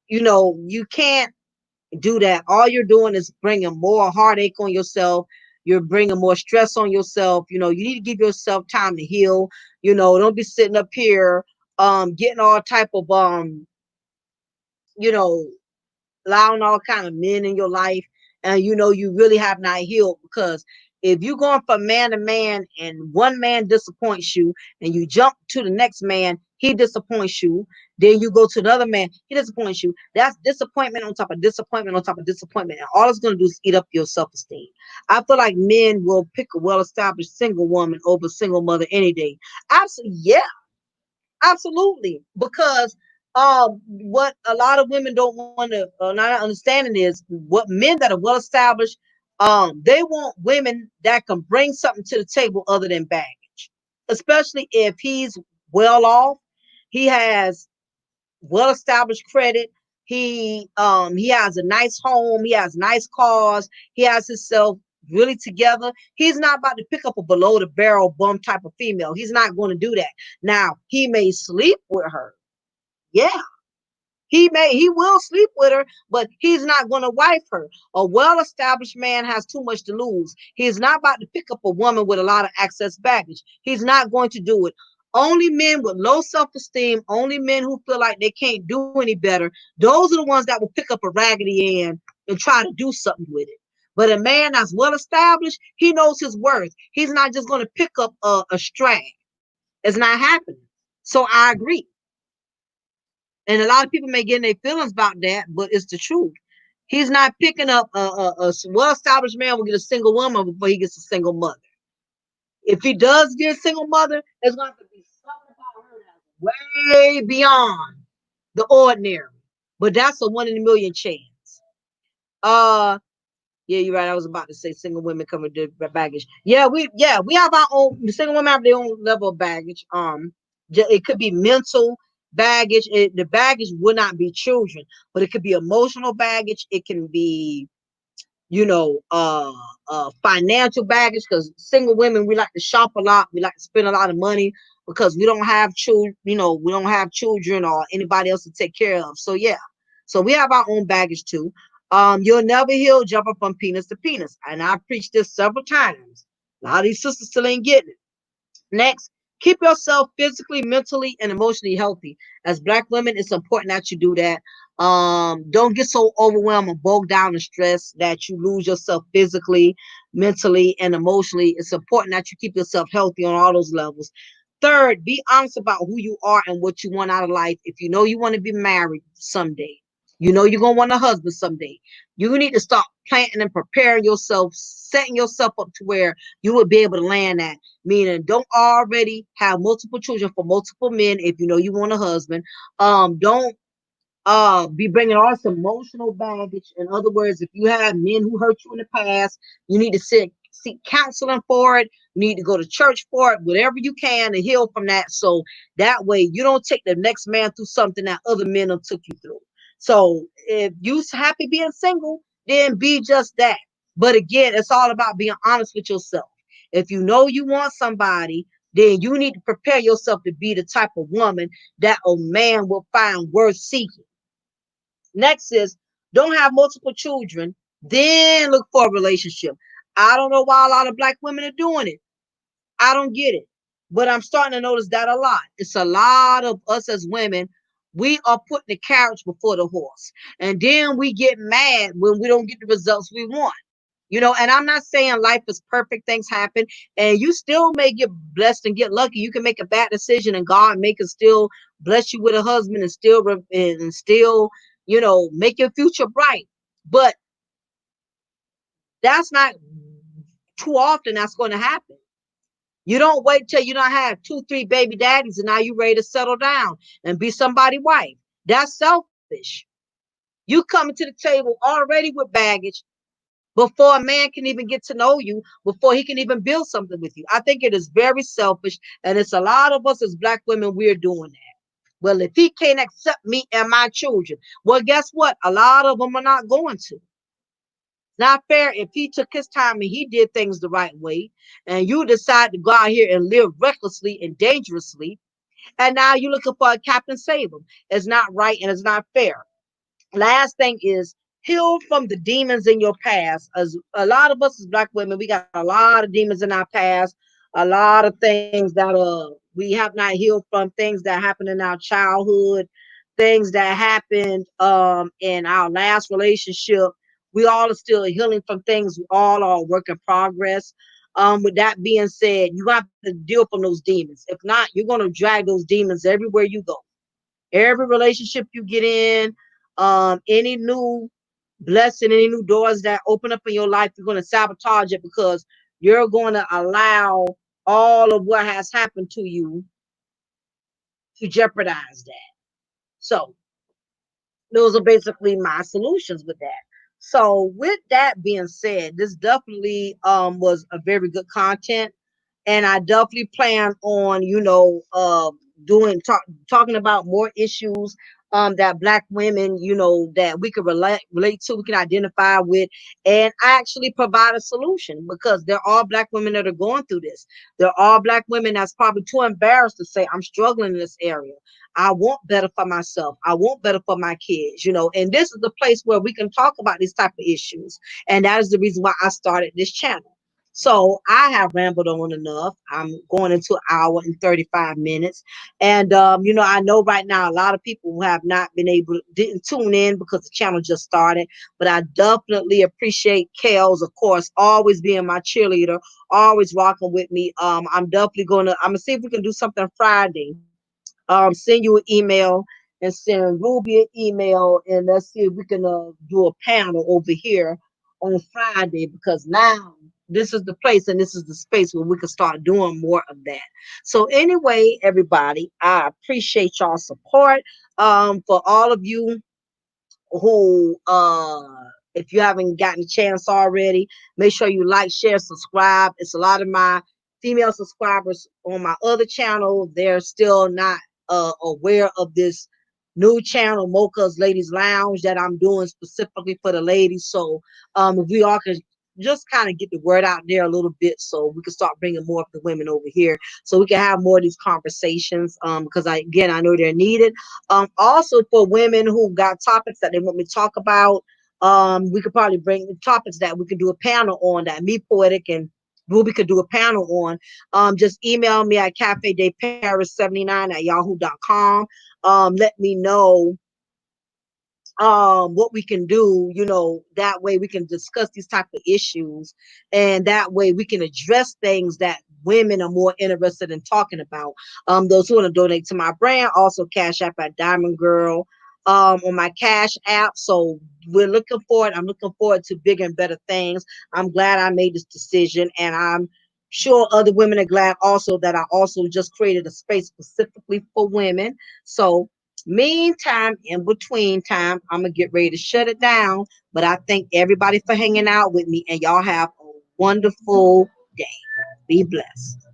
Speaker 1: you can't do that. All you're doing is bringing more heartache on yourself. You're bringing more stress on yourself. You need to give yourself time to heal. Don't be sitting up here getting all type of you know allowing all kind of men in your life, and you really have not healed. Because if you're going from man to man and one man disappoints you and you jump to the next man, he disappoints you, then you go to another man, he disappoints you. That's disappointment on top of disappointment on top of disappointment, and all it's going to do is eat up your self-esteem. I feel like men will pick a well-established single woman over single mother any day. Absolutely, yeah. Absolutely, because what a lot of women don't want to not understanding is what men that are well established, they want women that can bring something to the table other than baggage, especially if he's well off, he has well established credit, he has a nice home, he has nice cars, he has himself really together. He's not about to pick up a below the barrel bum type of female. He's not going to do that. Now he may sleep with her, yeah, he will sleep with her, but he's not going to wife her. A well-established man has too much to lose. He's not about to pick up a woman with a lot of excess baggage. He's not going to do it. Only men with low self-esteem, only men who feel like they can't do any better, those are the ones that will pick up a raggedy end and try to do something with it. But a man that's well established, he knows his worth. He's not just going to pick up a strand. It's not happening. So I agree. And a lot of people may get in their feelings about that, but it's the truth. He's not picking up a well-established man will get a single woman before he gets a single mother. If he does get a single mother, it's going to be something about her that's way beyond the ordinary. But that's a one in a million chance. Uh, yeah, you're right. I was about to say single women come with their baggage. Yeah, we have our own. The single women have their own level of baggage. It could be mental baggage. The baggage would not be children, but it could be emotional baggage. It can be, you know, financial baggage, because single women, we like to shop a lot, we like to spend a lot of money because we don't have children, we don't have children or anybody else to take care of. So yeah, so we have our own baggage too. You'll never heal jumping from penis to penis, and I preached this several times. A lot of these sisters still ain't getting it. Next, keep yourself physically, mentally, and emotionally healthy. As Black women, it's important that you do that. Don't get so overwhelmed and bogged down and stressed that you lose yourself physically, mentally, and emotionally. It's important that you keep yourself healthy on all those levels. Third, be honest about who you are and what you want out of life. If you know you want to be married someday, you know you're gonna want a husband someday, you need to start planting and preparing yourself, setting yourself up to where you will be able to land that. Meaning, don't already have multiple children for multiple men if you know you want a husband. Don't be bringing all this emotional baggage. In other words, if you have men who hurt you in the past, you need to seek counseling for it. You need to go to church for it, whatever you can to heal from that. So that way you don't take the next man through something that other men have took you through. So if you happy being single, then be just that. But again, it's all about being honest with yourself. If you know you want somebody, then you need to prepare yourself to be the type of woman that a man will find worth seeking. Next is, don't have multiple children, then look for a relationship. I don't know why a lot of Black women are doing it. I don't get it. But I'm starting to notice that a lot. It's a lot of us as women. We are putting the carriage before the horse. And then we get mad when we don't get the results we want. And I'm not saying life is perfect, things happen, and you still may get blessed and get lucky. You can make a bad decision and God may can still bless you with a husband and still make your future bright. But that's not too often that's going to happen. You don't wait till you don't have 2, 3 baby daddies and now you ready to settle down and be somebody's wife. That's selfish. You coming to the table already with baggage before a man can even get to know you, before he can even build something with you. I think it is very selfish, and it's a lot of us as Black women, we're doing that. Well, if he can't accept me and my children, well, guess what? A lot of them are not going to. Not fair. If he took his time and he did things the right way, and you decide to go out here and live recklessly and dangerously, and now you're looking for a captain save him. It's not right and it's not fair. Last thing is, heal from the demons in your past. As a lot of us as Black women, we got a lot of demons in our past, a lot of things that we have not healed from, things that happened in our childhood, things that happened in our last relationship. We all are still healing from things. We all are a work in progress. With that being said, you have to deal from those demons. If not, you're going to drag those demons everywhere you go. Every relationship you get in, any new blessing, any new doors that open up in your life, you're going to sabotage it because you're going to allow all of what has happened to you to jeopardize that. So those are basically my solutions with that. So with that being said, this definitely was a very good content, and I definitely plan on talking about more issues that Black women that we can relate to, we can identify with, and actually provide a solution, because there are Black women that are going through this. There are Black women that's probably too embarrassed to say, I'm struggling in this area. I want better for myself. I want better for my kids, and this is the place where we can talk about these type of issues. And that is the reason why I started this channel. So I have rambled on enough. I'm going into an hour and 35 minutes. And, I know right now a lot of people who have not been didn't tune in because the channel just started. But I definitely appreciate Kels, of course, always being my cheerleader, always rocking with me. I'm definitely I'm going to see if we can do something Friday. Send you an email and send Ruby an email, and let's see if we can do a panel over here on Friday, because now this is the place and this is the space where we can start doing more of that. So anyway, everybody, I appreciate y'all support. For all of you who if you haven't gotten a chance already, make sure you like, share, subscribe. It's a lot of my female subscribers on my other channel, they're still not aware of this new channel, Mocha's Ladies Lounge, that I'm doing specifically for the ladies. So if we all can just kind of get the word out there a little bit, so we can start bringing more of the women over here, so we can have more of these conversations, because I know they're needed. Also for women who got topics that they want me to talk about, we could probably bring topics that we could do a panel on, that me, Poetic, and Ruby could do a panel on. Just email me at cafedayparis79@yahoo.com. Let me know what we can do, that way we can discuss these type of issues, and that way we can address things that women are more interested in talking about. Those who want to donate to my brand, also cash app at Diamond Girl on my cash app. So I'm looking forward to bigger and better things. I'm glad I made this decision, and I'm sure other women are glad also that I also just created a space specifically for women. So meantime, in between time, I'm gonna get ready to shut it down. But I thank everybody for hanging out with me, and y'all have a wonderful day. Be blessed.